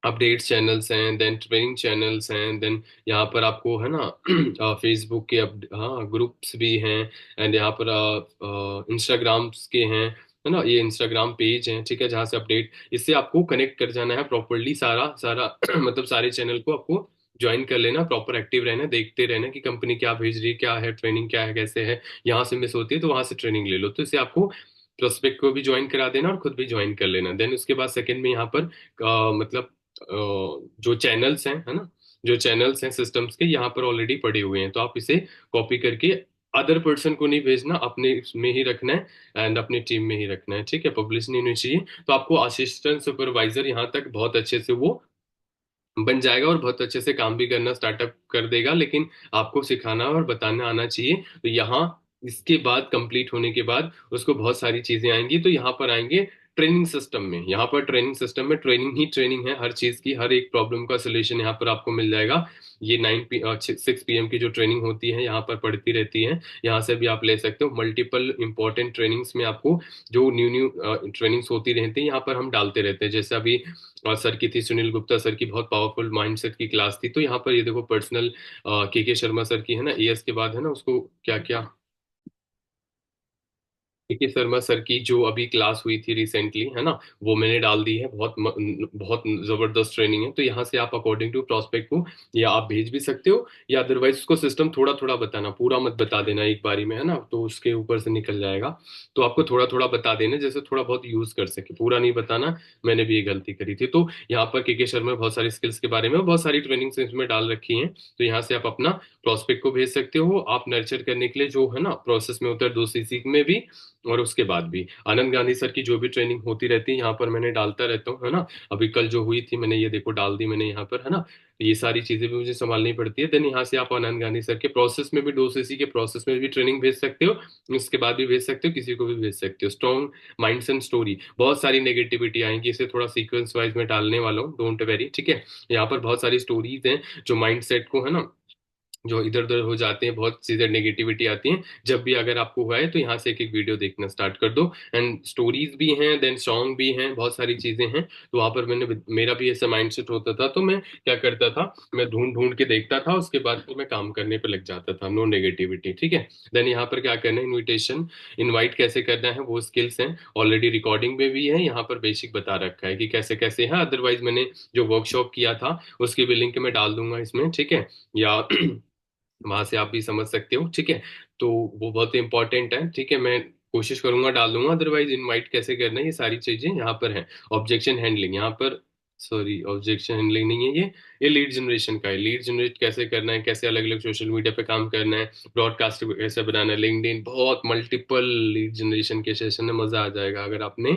अपडेट्स चैनल्स हैं, देन ट्रेनिंग चैनल्स हैं, देन यहाँ पर आपको है ना फेसबुक के हाँ ग्रुप्स भी हैं, एंड यहाँ पर इंस्टाग्राम्स के हैं, है ना, ये इंस्टाग्राम पेज हैं, ठीक है? जहाँ से अपडेट, इससे आपको कनेक्ट कर जाना है प्रॉपरली, सारा सारा मतलब सारे चैनल को आपको ज्वाइन कर लेना, प्रॉपर एक्टिव रहना, देखते रहना कि कंपनी क्या भेज रही है, क्या है ट्रेनिंग, क्या है, कैसे है। यहाँ से मिस होती है तो वहां से ट्रेनिंग ले लो। तो इससे आपको प्रोस्पेक्ट को भी ज्वाइन करा देना और खुद भी ज्वाइन कर लेना। देन उसके बाद सेकंड में यहाँ पर मतलब जो चैनल्स हैं, है ना, जो चैनल्स हैं सिस्टम्स के, यहाँ पर ऑलरेडी पड़े हुए हैं, तो आप इसे कॉपी करके अदर पर्सन को नहीं भेजना, अपने में ही रखना है, एंड अपनी टीम में ही रखना है, ठीक है? पब्लिश नहीं होनी चाहिए। तो आपको असिस्टेंट सुपरवाइजर यहाँ तक बहुत अच्छे से वो बन जाएगा, और बहुत अच्छे से काम भी करना स्टार्टअप कर देगा, लेकिन आपको सिखाना और बताना आना चाहिए। तो यहाँ इसके बाद कंप्लीट होने के बाद उसको बहुत सारी चीजें आएंगी। तो यहाँ पर आएंगे ट्रेनिंग सिस्टम में, यहाँ पर ट्रेनिंग सिस्टम में ट्रेनिंग ही ट्रेनिंग है, हर चीज की, हर एक प्रॉब्लम का सोल्यूशन यहाँ पर आपको मिल जाएगा। ये 6 PM की जो ट्रेनिंग होती है यहाँ पर पढ़ती रहती है, यहाँ से भी आप ले सकते हो। मल्टीपल इंपॉर्टेंट ट्रेनिंग्स में आपको जो न्यू न्यू ट्रेनिंग्स होती रहती है यहाँ पर हम डालते रहते हैं। जैसे अभी सर की थी, सुनील गुप्ता सर की बहुत पावरफुल माइंडसेट की क्लास थी, तो यहाँ पर ये देखो पर्सनल के शर्मा सर की है ना, एएस के बाद है ना, उसको क्या क्या, के शर्मा सर की जो अभी क्लास हुई थी रिसेंटली, है ना, वो मैंने डाल दी है। बहुत जबरदस्त ट्रेनिंग है। तो यहाँ से आप अकॉर्डिंग टू प्रोस्पेक्ट को या आप भेज भी सकते हो, या अदरवाइज उसको सिस्टम थोड़ा थोड़ा बताना, पूरा मत बता देना एक बारी में, है ना, तो उसके ऊपर से निकल जाएगा। तो आपको थोड़ा थोड़ा बता देना, जैसे थोड़ा बहुत यूज कर सके, पूरा नहीं बताना। मैंने भी ये गलती करी थी। तो यहाँ पर के शर्मा बहुत सारी स्किल्स के बारे में बहुत सारी ट्रेनिंग इसमें डाल रखी हैं। तो यहाँ से आप अपना प्रोस्पेक्ट को भेज सकते हो, आप नर्चर करने के लिए, जो है ना प्रोसेस में होता है 2 CC में भी, और उसके बाद भी आनंद गांधी सर की जो भी ट्रेनिंग होती रहती है यहाँ पर मैंने डालता रहता हूँ, है ना। अभी कल जो हुई थी मैंने ये देखो डाल दी मैंने यहाँ पर, है ना। ये सारी चीजें भी मुझे संभालनी पड़ती है। देन यहाँ से आप आनंद गांधी सर के प्रोसेस में भी, 2 CC के प्रोसेस में भी ट्रेनिंग भेज सकते हो, उसके बाद भी भेज सकते हो, किसी को भी भेज सकते हो। स्ट्रॉन्ग माइंड्स एंड स्टोरी, बहुत सारी नेगेटिविटी आएंगी, इसे थोड़ा सीक्वेंस वाइज में डालने वाला हूँ, डोंट वेरी, ठीक है। यहाँ पर बहुत सारी स्टोरीज हैं जो माइंड सेट को, है ना, जो इधर उधर हो जाते हैं, बहुत चीजें नेगेटिविटी आती हैं। जब भी अगर आपको हुआ है तो यहाँ से एक एक वीडियो देखना स्टार्ट कर दो, एंड स्टोरीज भी हैं, देन सॉन्ग भी हैं, बहुत सारी चीजें हैं। तो वहां पर मेरा भी ऐसा माइंडसेट होता था, तो मैं क्या करता था, मैं ढूंढ ढूंढ के देखता था, उसके बाद फिर मैं काम करने पे लग जाता था। नो नेगेटिविटी, ठीक है। देन यहाँ पर क्या करना है, इनविटेशन इनवाइट कैसे करना है, वो स्किल्स हैं, ऑलरेडी रिकॉर्डिंग में भी है, यहाँ पर बेसिक बता रखा है कि कैसे कैसे है। अदरवाइज मैंने जो वर्कशॉप किया था उसकी भी लिंक मैं डाल दूंगा इसमें, ठीक है, या वहां से आप भी समझ सकते हो, ठीक है। तो वो बहुत इंपॉर्टेंट है, ठीक है, मैं कोशिश करूंगा डाल दूंगा। अदरवाइज इनवाइट कैसे करना है, ये सारी चीजें यहाँ पर है। ऑब्जेक्शन हैंडलिंग यहाँ पर, सॉरी ऑब्जेक्शन हैंडलिंग नहीं है ये लीड जनरेशन का है। लीड जनरेट कैसे करना है, कैसे अलग अलग सोशल मीडिया पे काम करना है, ब्रॉडकास्ट कैसे बनाना है, लिंक्डइन, बहुत मल्टीपल लीड जनरेशन के सेशन में मजा आ जाएगा अगर आपने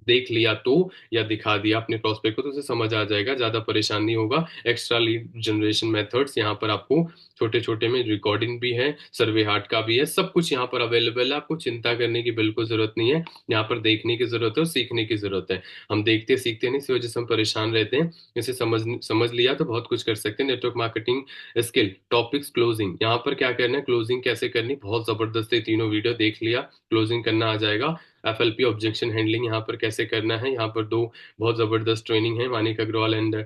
देख लिया तो, या दिखा दिया अपने प्रोस्पेक्ट को, तो उसे समझ आ जाएगा, ज्यादा परेशान नहीं होगा। एक्स्ट्रा लीड जनरेशन मेथड्स यहाँ पर आपको छोटे छोटे में रिकॉर्डिंग भी है, सर्वे हार्ट का भी है, सब कुछ यहाँ पर अवेलेबल है। आपको चिंता करने की बिल्कुल जरूरत नहीं है। यहाँ पर देखने की जरूरत है और सीखने की जरूरत है। हम देखते सीखते नहीं, इसी वजह से हम परेशान रहते हैं। इसे समझ समझ लिया तो बहुत कुछ कर सकते हैं। Network marketing skill topics, closing, यहाँ पर क्या करना है, क्लोजिंग कैसे करनी, बहुत जबरदस्त है। तीनों वीडियो देख लिया, क्लोजिंग करना आ जाएगा। एफएलपी ऑब्जेक्शन हैंडलिंग यहाँ पर कैसे करना है, यहाँ पर दो बहुत जबरदस्त ट्रेनिंग है मानिक अग्रवाल एंड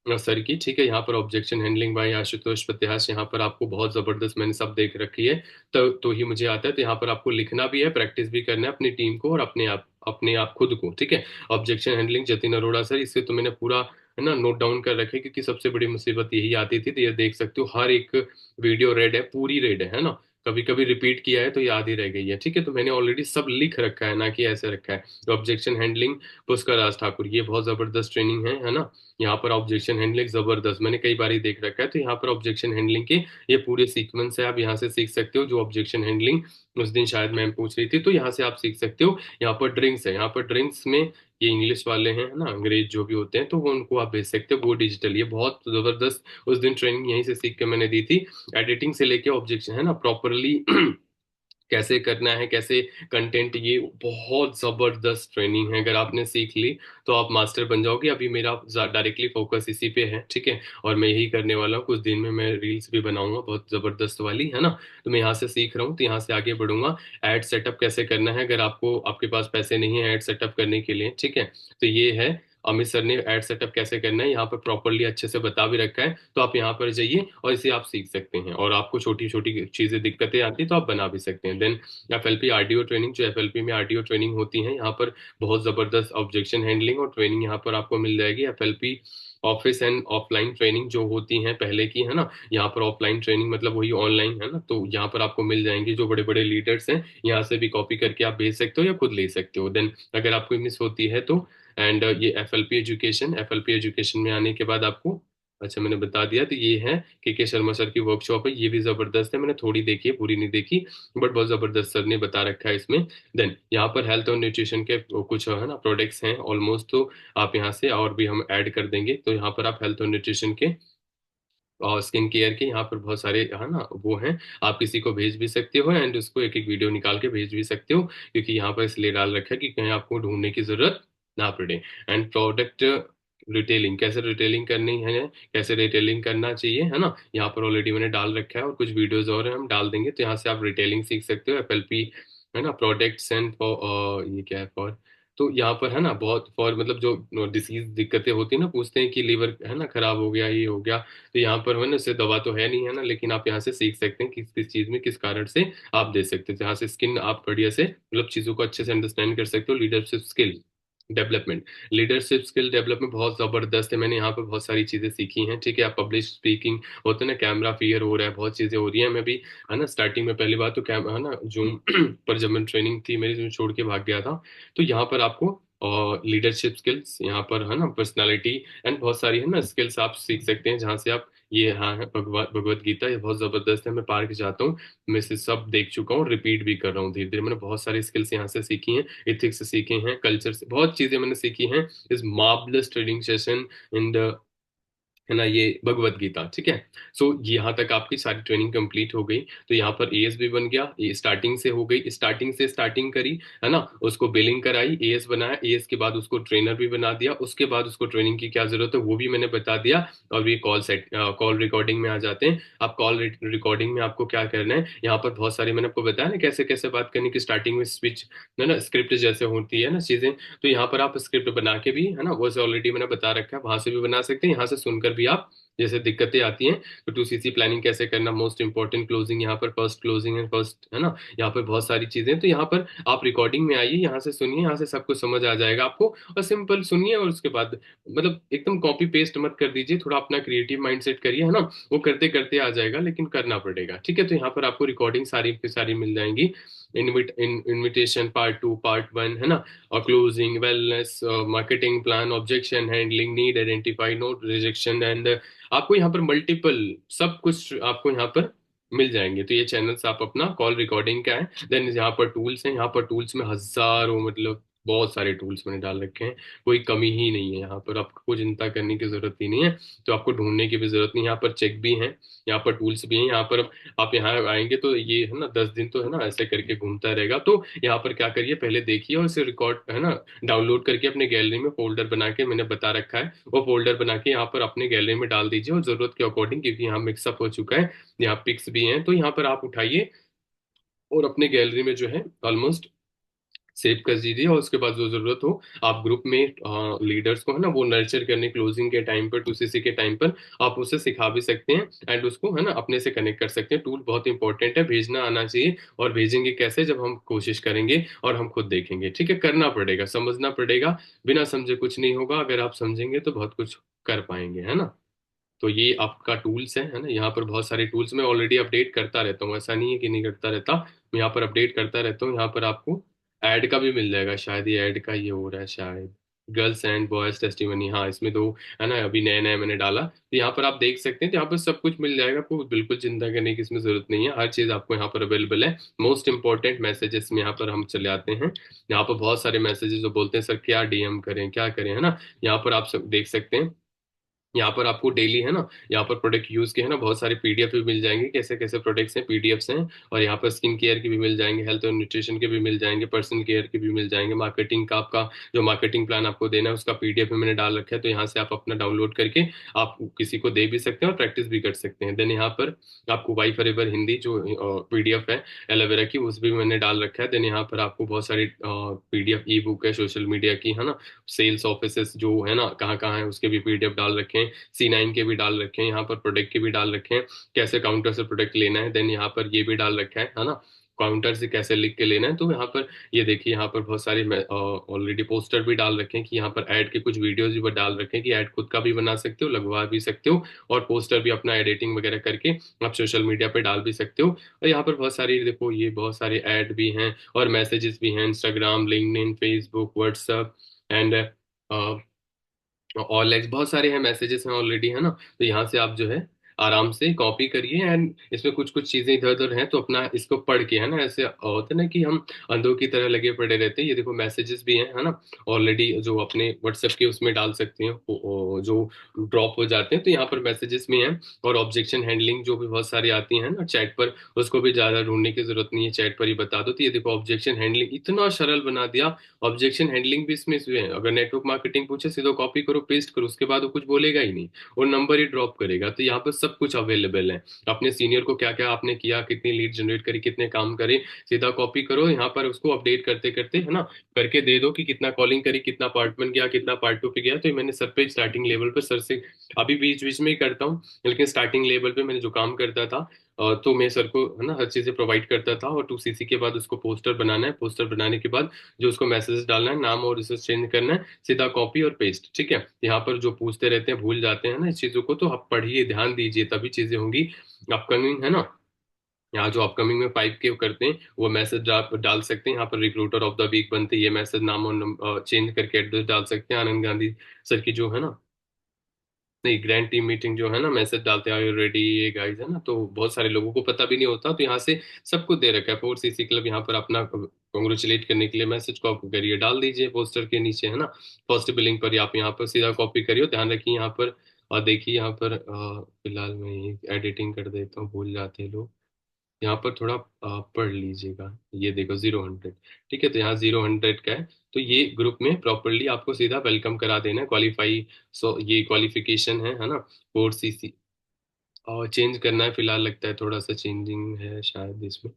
सर की, ठीक है। यहाँ पर ऑब्जेक्शन हैंडलिंग बाय आशुतोष प्रत्याश, यहाँ पर आपको बहुत जबरदस्त, मैंने सब देख रखी है, तो ही मुझे आता है। तो यहाँ पर आपको लिखना भी है, प्रैक्टिस भी करना है अपनी टीम को और अपने आप खुद को, ठीक है। Objection handling Jatin Arora sir, इससे तो मैंने पूरा है ना नोट डाउन कर रखे, क्योंकि सबसे बड़ी मुसीबत यही आती थी। तो ये देख सकते हो हर एक वीडियो रेड है, पूरी रेड है ना। कभी कभी रिपीट किया है तो याद ही रह गई है, ठीक है। तो मैंने ऑलरेडी सब लिख रखा है, ना कि ऐसे रखा है। तो ऑब्जेक्शन हैंडलिंग पुष्कर राज ठाकुर, ये बहुत जबरदस्त ट्रेनिंग है ना। यहाँ पर ऑब्जेक्शन हैंडलिंग जबरदस्त, मैंने कई बार ही देख रखा है। तो यहाँ पर ऑब्जेक्शन हैंडलिंग के ये पूरे सीक्वेंस है, आप यहाँ से सीख सकते हो। जो ऑब्जेक्शन हैंडलिंग उस दिन शायद मैम पूछ रही थी, तो यहाँ से आप सीख सकते हो। यहाँ पर ड्रिंक्स है, यहाँ पर ड्रिंक्स में ये इंग्लिश वाले हैं ना, अंग्रेज जो भी होते हैं, तो वो उनको आप भेज सकते हो। वो डिजिटल, ये बहुत जबरदस्त उस दिन ट्रेनिंग यहीं से सीख के मैंने दी थी। एडिटिंग से लेके ऑब्जेक्शन है ना प्रॉपरली कैसे करना है, कैसे कंटेंट, ये बहुत जबरदस्त ट्रेनिंग है। अगर आपने सीख ली तो आप मास्टर बन जाओगे। अभी मेरा डायरेक्टली फोकस इसी पे है, ठीक है। और मैं यही करने वाला हूँ, कुछ दिन में मैं रील्स भी बनाऊंगा बहुत जबरदस्त वाली, है ना। तो मैं यहाँ से सीख रहा हूँ, तो यहाँ से आगे बढ़ूंगा। एड सेटअप कैसे करना है, अगर आपको आपके पास पैसे नहीं है एड सेटअप करने के लिए, ठीक है, तो ये है अमित सर ने एड सेटअप कैसे करना है यहाँ पर प्रॉपरली अच्छे से बता भी रखा है। तो आप यहाँ पर जाइए और इसे आप सीख सकते हैं। और आपको छोटी छोटी चीजें दिक्कतें आती तो आप बना भी सकते हैं। देन एफएलपी आरडीओ ट्रेनिंग, जो एफएलपी में आरडीओ ट्रेनिंग होती है, यहाँ पर बहुत जबरदस्त ऑब्जेक्शन हैंडलिंग और ट्रेनिंग यहाँ पर आपको मिल जाएगी। FLP office and offline training जो होती है पहले की, है ना। यहाँ पर ऑफलाइन ट्रेनिंग मतलब वही ऑनलाइन, है ना। तो यहाँ पर आपको मिल जाएंगे जो बड़े बड़े लीडर्स हैं, यहाँ से भी कॉपी करके आप भेज सकते हो या खुद ले सकते हो। देन अगर आपको मिस होती है तो, एंड ये एफएलपी एजुकेशन में आने के बाद आपको, अच्छा मैंने बता दिया। तो ये है के शर्मा सर की वर्कशॉप है, ये भी जबरदस्त है। मैंने थोड़ी देखी है, पूरी नहीं देखी, बट बहुत जबरदस्त सर ने बता रखा है इसमें। देन यहाँ पर हेल्थ और न्यूट्रिशन के कुछ है ना प्रोडक्ट्स हैं ऑलमोस्ट, तो आप यहाँ से और भी हम ऐड कर देंगे। तो यहाँ पर आप हेल्थ और न्यूट्रिशन के और स्किन केयर के यहाँ पर बहुत सारे है ना वो हैं, आप किसी को भेज भी सकते हो एंड उसको एक एक वीडियो निकाल के भेज भी सकते हो, क्योंकि यहाँ पर इसलिए डाल रखा है कि कहीं आपको ढूंढने की जरूरत ना पड़े। एंड प्रोडक्ट रिटेलिंग, कैसे रिटेलिंग करनी है, कैसे रिटेलिंग करना चाहिए, है ना, यहाँ पर ऑलरेडी मैंने डाल रखा है और कुछ वीडियोस और हैं हम डाल देंगे। तो यहाँ से आप रिटेलिंग सीख सकते हो। एफएलपी है ना, प्रोडक्ट्स एंड ये क्या है फॉर, तो यहाँ पर है ना बहुत फॉर मतलब जो डिसीज दिक्कतें होती है ना, पूछते हैं कि लीवर है ना खराब हो गया, ये हो गया, तो यहाँ पर है ना इससे दवा तो है नहीं, है ना, लेकिन आप यहाँ से सीख सकते हैं किस किस चीज में किस कारण से आप दे सकते हैं। तो यहाँ से स्किन आप बढ़िया से मतलब चीजों को अच्छे से अंडरस्टैंड कर सकते हो। Leadership skill development, leadership skill development बहुत जबरदस्त है। मैंने यहाँ पर बहुत सारी चीजें सीखी हैं, ठीक है। आप पब्लिक स्पीकिंग होते हैं ना, कैमरा फियर हो रहा है, बहुत चीजें हो रही हैं। मैं भी है ना स्टार्टिंग में पहली बार तो कैम है ना जूम पर जब मैं ट्रेनिंग थी मेरी, मैं छोड़ के भाग गया था। तो यहाँ पर आपको और लीडरशिप स्किल्स यहाँ पर है ना, पर्सनालिटी एंड बहुत सारी है ना स्किल्स आप सीख सकते हैं, जहाँ से आप ये, हाँ है भगवत गीता, ये बहुत जबरदस्त है। मैं पार्क जाता हूँ, मैं इसे सब देख चुका हूँ, रिपीट भी कर रहा हूँ धीरे धीरे। मैंने बहुत सारी स्किल्स यहाँ से सीखी हैं, एथिक्स से सीखे हैं, कल्चर से बहुत चीजें मैंने सीखी हैं इस marvellous trading session in the, है ना, ये भगवत गीता, ठीक है। सो यहाँ तक आपकी सारी ट्रेनिंग कंप्लीट हो गई। तो यहाँ पर एएस भी बन गया, ये स्टार्टिंग से हो गई, स्टार्टिंग से स्टार्टिंग करी, है ना, उसको बिलिंग कराई, एएस बनाया, एएस के बाद उसको ट्रेनर भी बना दिया, उसके बाद उसको ट्रेनिंग की क्या जरूरत है वो भी मैंने बता दिया। और ये कॉल रिकॉर्डिंग में आ जाते हैं। आप कॉल रिकॉर्डिंग में आपको क्या करना है, यहाँ पर बहुत सारी मैंने आपको बताया ना कैसे कैसे बात करनी की, स्टार्टिंग में स्विच, है ना, स्क्रिप्ट जैसे होती है ना चीजें, तो यहाँ पर आप स्क्रिप्ट बना के भी, है ना, वो ऑलरेडी मैंने बता रखा है, वहां से भी बना सकते हैं, यहाँ से सुनकर भी आप, जैसे दिक्कतें आती हैं तो 2सीसी प्लानिंग कैसे करना, मोस्ट इंपॉर्टेंट क्लोजिंग, यहाँ पर फर्स्ट क्लोजिंग एंड फर्स्ट, है ना, यहाँ पर बहुत सारी चीजें। तो यहाँ पर आप रिकॉर्डिंग में आइए, यहाँ से सुनिए, यहाँ से सब कुछ समझ आ जाएगा आपको। और सिंपल सुनिए और उसके बाद मतलब एकदम कॉपी पेस्ट मत कर दीजिए, थोड़ा अपना क्रिएटिव माइंडसेट करिए, है ना, वो करते करते आ जाएगा, लेकिन करना पड़ेगा, ठीक है। तो यहाँ पर आपको रिकॉर्डिंग सारी की सारी मिल जाएंगी। इनविटेशन पार्ट 2 पार्ट 1, है ना, और closing, wellness, marketing plan, objection handling, need identify, note rejection and, आपको यहाँ पर मल्टीपल सब कुछ आपको यहाँ पर मिल जाएंगे। तो ये चैनल्स आप अपना कॉल रिकॉर्डिंग का है। देन यहाँ पर टूल्स हैं, यहाँ पर टूल्स में हजारों मतलब बहुत सारे टूल्स मैंने डाल रखे हैं, कोई कमी ही नहीं है यहाँ पर, आपको चिंता करने की जरूरत ही नहीं है। तो आपको ढूंढने की भी जरूरत नहीं, यहाँ पर चेक भी है, यहाँ पर टूल्स भी हैं यहाँ पर। आप यहाँ आएंगे तो ये है ना 10 दिन तो है ना ऐसे करके घूमता रहेगा। तो यहाँ पर क्या करिए, पहले देखिए और इसे रिकॉर्ड है ना डाउनलोड करके अपने गैलरी में फोल्डर बना के, मैंने बता रखा है वो फोल्डर बना के यहाँ पर अपने गैलरी में डाल दीजिए, और जरूरत के अकॉर्डिंग, क्योंकि यहाँ मिक्सअप हो चुका है, यहाँ पिक्स भी हैं, तो यहाँ पर आप उठाइए और अपने गैलरी में जो है ऑलमोस्ट सेव कर दीजिए। और उसके बाद जो जरूरत हो, आप ग्रुप में लीडर्स को है ना वो नर्चर करने, क्लोजिंग के टाइम पर, 2CC के टाइम पर आप उसे सिखा भी सकते हैं, एंड उसको है ना अपने से कनेक्ट कर सकते हैं। टूल बहुत इंपॉर्टेंट है, भेजना आना चाहिए। और भेजेंगे कैसे, जब हम कोशिश करेंगे और हम खुद देखेंगे, ठीक है, करना पड़ेगा, समझना पड़ेगा, बिना समझे कुछ नहीं होगा, अगर आप समझेंगे तो बहुत कुछ कर पाएंगे, है ना। तो ये आपका टूल्स है ना, यहाँ पर बहुत सारे टूल्स मैं ऑलरेडी अपडेट करता रहता हूँ, ऐसा नहीं है कि नहीं करता रहता, मैं यहाँ पर अपडेट करता रहता हूँ। यहाँ पर आपको ऐड का भी मिल जाएगा, शायद ये ऐड का ये हो रहा है शायद, गर्ल्स एंड बॉयज टेस्टिमनी, हाँ इसमें दो है ना, अभी नया नया मैंने डाला, तो यहाँ पर आप देख सकते हैं, तो यहाँ पर सब कुछ मिल जाएगा, आपको बिल्कुल चिंता करने की इसमें जरूरत नहीं है, हर चीज आपको यहाँ पर अवेलेबल है। मोस्ट इंपॉर्टेंट मैसेजेस में यहाँ पर हम चले आते हैं। यहाँ पर बहुत सारे मैसेजेस जो बोलते हैं सर क्या डीएम करें क्या करें, है ना, यहाँ पर आप सब देख सकते हैं। यहाँ पर आपको डेली है ना, यहाँ पर प्रोडक्ट यूज के है ना बहुत सारे पीडीएफ भी मिल जाएंगे, कैसे कैसे प्रोडक्ट्स हैं, पीडीएफ्स हैं। और यहाँ पर स्किन केयर के भी मिल जाएंगे, हेल्थ और न्यूट्रिशन के भी मिल जाएंगे, पर्सनल केयर के भी मिल जाएंगे, मार्केटिंग का आपका जो मार्केटिंग प्लान आपको देना है उसका पीडीएफ में मैंने डाल रखा है, तो यहाँ से आप अपना डाउनलोड करके आप किसी को दे भी सकते हैं और प्रैक्टिस भी कर सकते हैं। देन यहाँ पर आपको वाई फॉरएवर हिंदी जो पीडीएफ है एलोवेरा की, उस भी मैंने डाल रखा है। देन यहाँ पर आपको बहुत सारी पीडीएफ ई बुक है सोशल मीडिया की, है ना, सेल्स ऑफिसेस जो है ना कहाँ कहाँ है उसके भी पीडीएफ डाल रखे हैं, C9 के भी डाल रखे हैं, यहाँ पर प्रोडक्ट के भी डाल रखे हैं, कैसे काउंटर से प्रोडक्ट लेना है। देन यहाँ पर ये भी डाल रखा है ना, काउंटर से कैसे लिख के लेना है। तो यहाँ पर ये देखिए, यहाँ पर बहुत सारे ऑलरेडी पोस्टर भी डाल रखे हैं, कि यहाँ पर ऐड के कुछ वीडियोस भी डाल रखे हैं, कि ऐड खुद का भी बना सकते हो, लगवा भी सकते हो, और पोस्टर भी अपना एडिटिंग वगैरह करके आप सोशल मीडिया पे डाल भी सकते हो। और यहाँ पर बहुत सारी देखो, ये बहुत सारे ऐड भी हैं और मैसेजेस भी हैं, Instagram, LinkedIn, Facebook, WhatsApp and और लाइक्स, बहुत सारे हैं, मैसेजेस हैं ऑलरेडी, है ना। तो यहाँ से आप जो है आराम से कॉपी करिए, एंड इसमें कुछ कुछ चीजें इधर उधर हैं तो अपना इसको पढ़ के, है ना, ऐसे होता है ना कि हम अंधों की तरह लगे पड़े रहते हैं। ये देखो मैसेजेस भी हैं, है ना, ऑलरेडी जो अपने व्हाट्सएप के उसमें डाल सकते हैं, जो ड्रॉप हो जाते हैं, तो यहाँ पर मैसेजेस में हैं। और ऑब्जेक्शन हैंडलिंग जो भी बहुत सारी आती है ना चैट पर, उसको भी ज्यादा ढूंढने की जरूरत नहीं है, चैट पर ही बता दो। तो ये देखो ऑब्जेक्शन हैंडलिंग इतना सरल बना दिया। ऑब्जेक्शन हैंडलिंग भी इसमें है, अगर नेटवर्क मार्केटिंग पूछे सीधे कॉपी करो पेस्ट करो, उसके बाद वो कुछ बोलेगा ही नहीं, वो नंबर ही ड्रॉप करेगा। तो यहाँ पर सब कुछ अवेलेबल है, अपने सीनियर को क्या क्या आपने किया, कितनी लीड जनरेट करी, कितने काम करे, सीधा कॉपी करो यहाँ पर, उसको अपडेट करते करते है ना करके दे दो कि कितना कॉलिंग करी, कितना पार्ट 1 गया, कितना पार्ट 2 पे गया। तो ये मैंने सर पे स्टार्टिंग लेवल पे सर से अभी बीच बीच में ही करता हूँ, लेकिन स्टार्टिंग लेवल पे मैंने जो काम करता था तो मैं सर को है ना हर चीजें प्रोवाइड करता था। और 2CC के बाद उसको पोस्टर बनाना है, पोस्टर बनाने के बाद जो उसको मैसेज डालना है, नाम और इसे चेंज करना है, सीधा कॉपी और पेस्ट, ठीक है। यहाँ पर जो पूछते रहते हैं भूल जाते हैं ना इस चीजों को, तो आप पढ़िए, ध्यान दीजिए, तभी चीजें होंगी। अपकमिंग है ना, यहाँ जो अपकमिंग में 5K करते हैं वो मैसेज आप डाल सकते हैं, यहाँ पर रिक्रूटर ऑफ द वीक बनते हैं, ये मैसेज नाम और चेंज करके एड्रेस डाल सकते हैं, आनंद गांधी सर की जो है ना, नहीं, ग्रैंड टीम मीटिंग जो है ना मैसेज डालते हैं रेडी ये गाइस, है ना, तो बहुत सारे लोगों को पता भी नहीं होता, तो यहाँ से सब कुछ दे रखा है। 4CC क्लब यहाँ पर अपना कॉन्ग्रेचुलेट करने के लिए मैसेज को आप करिए, डाल दीजिए पोस्टर के नीचे, है ना, फर्स्ट बिलिंग पर, आप यहाँ पर सीधा कॉपी करिए, ध्यान रखिए यहाँ पर। और देखिए यहाँ पर फिलहाल मैं एडिटिंग कर देता हूँ, भूल जाते हैं लोग, यहाँ पर थोड़ा पढ़ लीजिएगा। ये देखो 0-100, ठीक है, तो यहाँ 0-100 का है, तो ये ग्रुप में प्रॉपरली आपको सीधा वेलकम करा देना है, क्वालिफाई। सो ये क्वालिफिकेशन है ना, 4CC और चेंज करना है फिलहाल, लगता है थोड़ा सा चेंजिंग है शायद इसमें,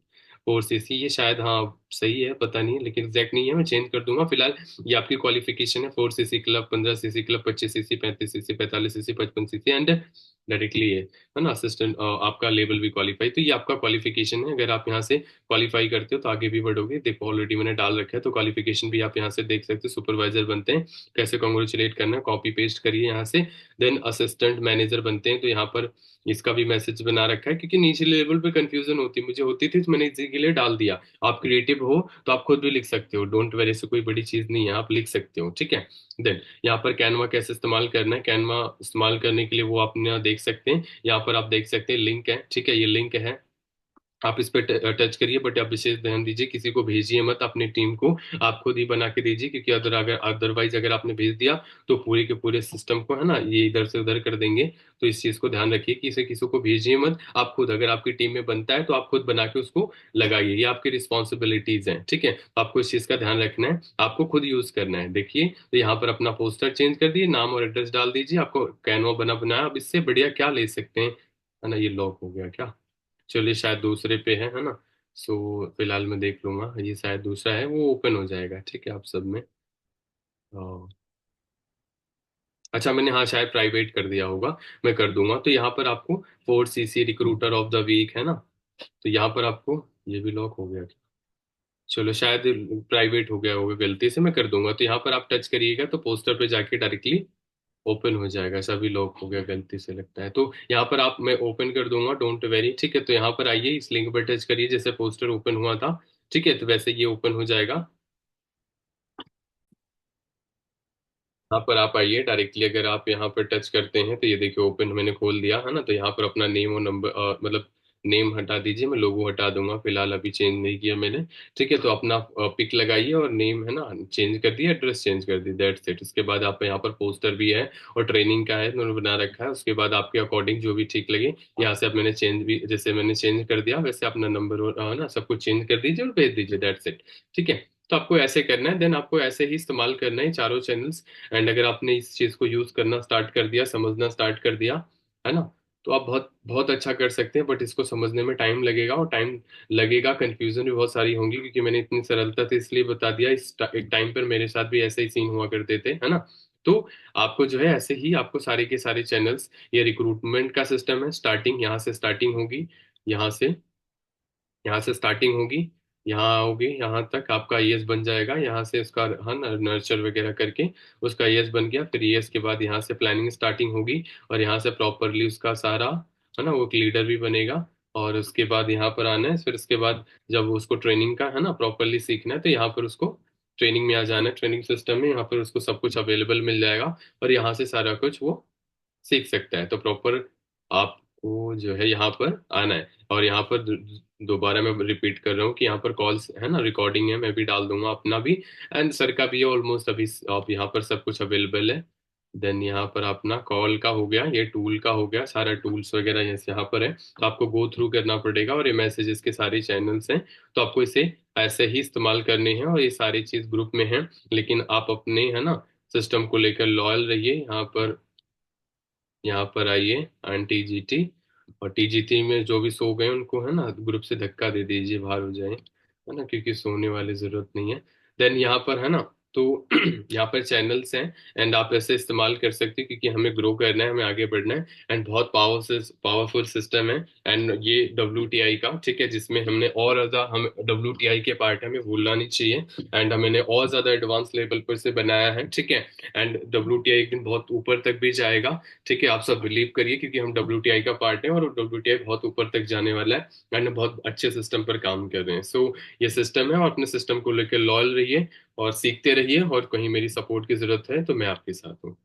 4CC ये शायद, हाँ सही है, पता नहीं है लेकिन एग्जैक्ट नहीं है, मैं चेंज कर दूंगा फिलहाल। ये आपकी क्वालिफिकेशन है, 4CC club, 15CC club, 25CC, 35CC, 45CC, 55CC and directly है ना असिस्टेंट, आपका लेवल भी क्वालिफाई। तो ये आपका क्वालिफिकेशन है, अगर आप यहाँ से क्वालिफाई करते हो तो आगे भी बढ़ोगे। देखो ऑलरेडी मैंने डाल रखा है, तो क्वालिफिकेशन भी आप यहाँ से देख सकते हो, सुपरवाइजर बनते हैं, कैसे कॉन्ग्रेचुलेट करना है, कॉपी पेस्ट करिए यहाँ से। देन असिस्टेंट मैनेजर बनते हैं, तो यहाँ पर इसका भी मैसेज बना रखा है, क्योंकि नीचे लेवल पे कंफ्यूजन होती मुझे होती थी, तो मैंने इसी के लिए डाल दिया। आप क्रिएटिव हो तो आप खुद भी लिख सकते हो, डोंट वेरी, से कोई बड़ी चीज नहीं है, आप लिख सकते हो, ठीक है। देन यहाँ पर कैनवा कैसे इस्तेमाल करना है, कैनवा इस्तेमाल करने के लिए वो आप यहाँ देख सकते हैं, यहाँ पर आप देख सकते हैं लिंक है, ठीक है, ये लिंक है, आप इस पे टच करिए, बट आप विशेष ध्यान दीजिए किसी को भेजिए मत अपनी टीम को। आप खुद ही बना के दीजिए, क्योंकि अगर अदरवाइज अगर आपने भेज दिया तो पूरे के पूरे सिस्टम को है ना ये इधर से उधर कर देंगे। तो इस चीज को ध्यान रखिए कि इसे किसी को भेजिए मत। आप खुद, अगर आपकी टीम में बनता है तो आप खुद बना के उसको लगाइए, ये आपकी रिस्पॉन्सिबिलिटीज हैं, ठीक है। तो आपको इस चीज का ध्यान रखना है, आपको खुद यूज करना है। देखिए तो यहाँ पर अपना पोस्टर चेंज कर दिए, नाम और एड्रेस डाल दीजिए, आपको कैनवा बना बनाया। अब इससे बढ़िया क्या ले सकते हैं, है ना। ये लॉक हो गया क्या, चलिए शायद दूसरे पे है ना। सो फिलहाल मैं देख लूंगा, ये शायद दूसरा है, वो ओपन हो जाएगा, ठीक है। आप सब में अच्छा, मैंने हाँ शायद प्राइवेट कर दिया होगा, मैं कर दूंगा। तो यहाँ पर आपको 4CC recruiter of the week है ना, तो यहाँ पर आपको, ये भी लॉक हो गया, चलो शायद प्राइवेट हो गया होगा गलती से, मैं कर दूंगा। तो यहाँ पर आप टच करिएगा तो पोस्टर पे जाके डायरेक्टली ओपन हो जाएगा। सभी लॉक हो गया गलती से लगता है, तो यहाँ पर आप, मैं ओपन कर दूंगा, डोंट वेरी, ठीक है। तो यहाँ पर आइए, इस लिंक पर टच करिए जैसे पोस्टर ओपन हुआ था, ठीक है। तो वैसे ये ओपन हो जाएगा। यहाँ पर आप आइए डायरेक्टली, अगर आप यहाँ पर टच करते हैं तो ये देखिए ओपन मैंने खोल दिया है ना। तो यहाँ पर अपना नेम और नंबर, मतलब नेम हटा दीजिए, मैं लोगो हटा दूंगा फिलहाल, अभी चेंज नहीं किया मैंने, ठीक है। तो अपना पिक लगाइए और नेम है ना चेंज कर दिया, एड्रेस चेंज कर दी, दैट्स इट। उसके बाद आप यहाँ पर पोस्टर भी है और ट्रेनिंग का है, उन्होंने बना रखा है। उसके बाद आपके अकॉर्डिंग जो भी ठीक लगे, यहाँ से आप, मैंने चेंज भी, जैसे मैंने चेंज कर दिया वैसे अपना नंबर और ना सब कुछ चेंज कर दीजिए और भेज दीजिए, दैट्स इट, ठीक है। तो आपको ऐसे करना है, देन आपको ऐसे ही इस्तेमाल करना है चारों चैनल्स। एंड अगर आपने इस चीज को यूज करना स्टार्ट कर दिया, समझना स्टार्ट कर दिया, है ना, तो आप बहुत बहुत अच्छा कर सकते हैं। बट इसको समझने में टाइम लगेगा, और टाइम लगेगा, कंफ्यूजन भी बहुत सारी होंगी, क्योंकि मैंने इतनी सरलता से इसलिए बता दिया। एक टाइम पर मेरे साथ भी ऐसे ही सीन हुआ करते थे, है ना। तो आपको जो है ऐसे ही आपको सारे के सारे चैनल्स, ये रिक्रूटमेंट का सिस्टम है, स्टार्टिंग यहाँ से स्टार्टिंग होगी, यहाँ से यहाँ से स्टार्टिंग होगी, यहाँ आओगे, यहाँ तक आपका आईएएस बन जाएगा। यहाँ से उसका हाँ नर्चर वगैरह करके उसका आईएएस बन गया। फिर आईएएस के बाद यहाँ से प्लानिंग स्टार्टिंग होगी, और यहाँ से प्रॉपरली उसका सारा, है ना, वो एक लीडर भी बनेगा। और उसके बाद यहाँ पर आना है। फिर उसके बाद जब उसको ट्रेनिंग का है ना प्रॉपरली सीखना है, तो यहाँ पर उसको ट्रेनिंग में आ जाना है, ट्रेनिंग सिस्टम में। यहाँ पर उसको सब कुछ अवेलेबल मिल जाएगा, और यहाँ से सारा कुछ वो सीख सकता है। तो प्रॉपर आपको जो है यहाँ पर आना है। और यहाँ पर दोबारा मैं रिपीट कर रहा हूँ कि यहाँ पर कॉल्स है ना, रिकॉर्डिंग है, मैं भी डाल दूंगा अपना भी, एंड सर का भी है ऑलमोस्ट अभी। आप यहाँ पर सब कुछ अवेलेबल है। देन यहाँ पर अपना कॉल का हो गया, ये टूल का हो गया, सारा टूल्स वगैरह यहाँ पर है। तो आपको गो थ्रू करना पड़ेगा, और ये मैसेजेस के सारे चैनल्स हैं। तो आपको इसे ऐसे ही इस्तेमाल करने हैं, और ये सारी चीज ग्रुप में है। लेकिन आप अपने है ना सिस्टम को लेकर लॉयल रहिए। यहाँ पर आइए एंड टीजीटी, और टीजीटी में जो भी सो गए उनको है ना ग्रुप से धक्का दे दीजिए, बाहर हो जाए, है ना, क्योंकि सोने वाली जरूरत नहीं है। देन यहाँ पर है ना, तो यहाँ पर चैनल्स हैं, एंड आप ऐसे इस्तेमाल कर सकते हैं, क्योंकि हमें ग्रो करना है, हमें आगे बढ़ना है। एंड बहुत पावरफुल सिस्टम है। एंड ये WTI का, ठीक है, जिसमें हमने और ज्यादा, हम WTI के पार्ट हमें भूलना नहीं चाहिए। एंड हमने और ज्यादा एडवांस लेवल पर से बनाया है, ठीक है। एंड WTI एक दिन बहुत ऊपर तक भी जाएगा, ठीक है। आप सब बिलीव करिए, क्योंकि हम WTI का पार्ट है, और WTI बहुत ऊपर तक जाने वाला है। एंड बहुत अच्छे सिस्टम पर काम कर रहे हैं। सो ये सिस्टम है, और अपने सिस्टम को लेकर लॉयल रहिए और सीखते रहिए। और कहीं मेरी सपोर्ट की जरूरत है तो मैं आपके साथ हूँ।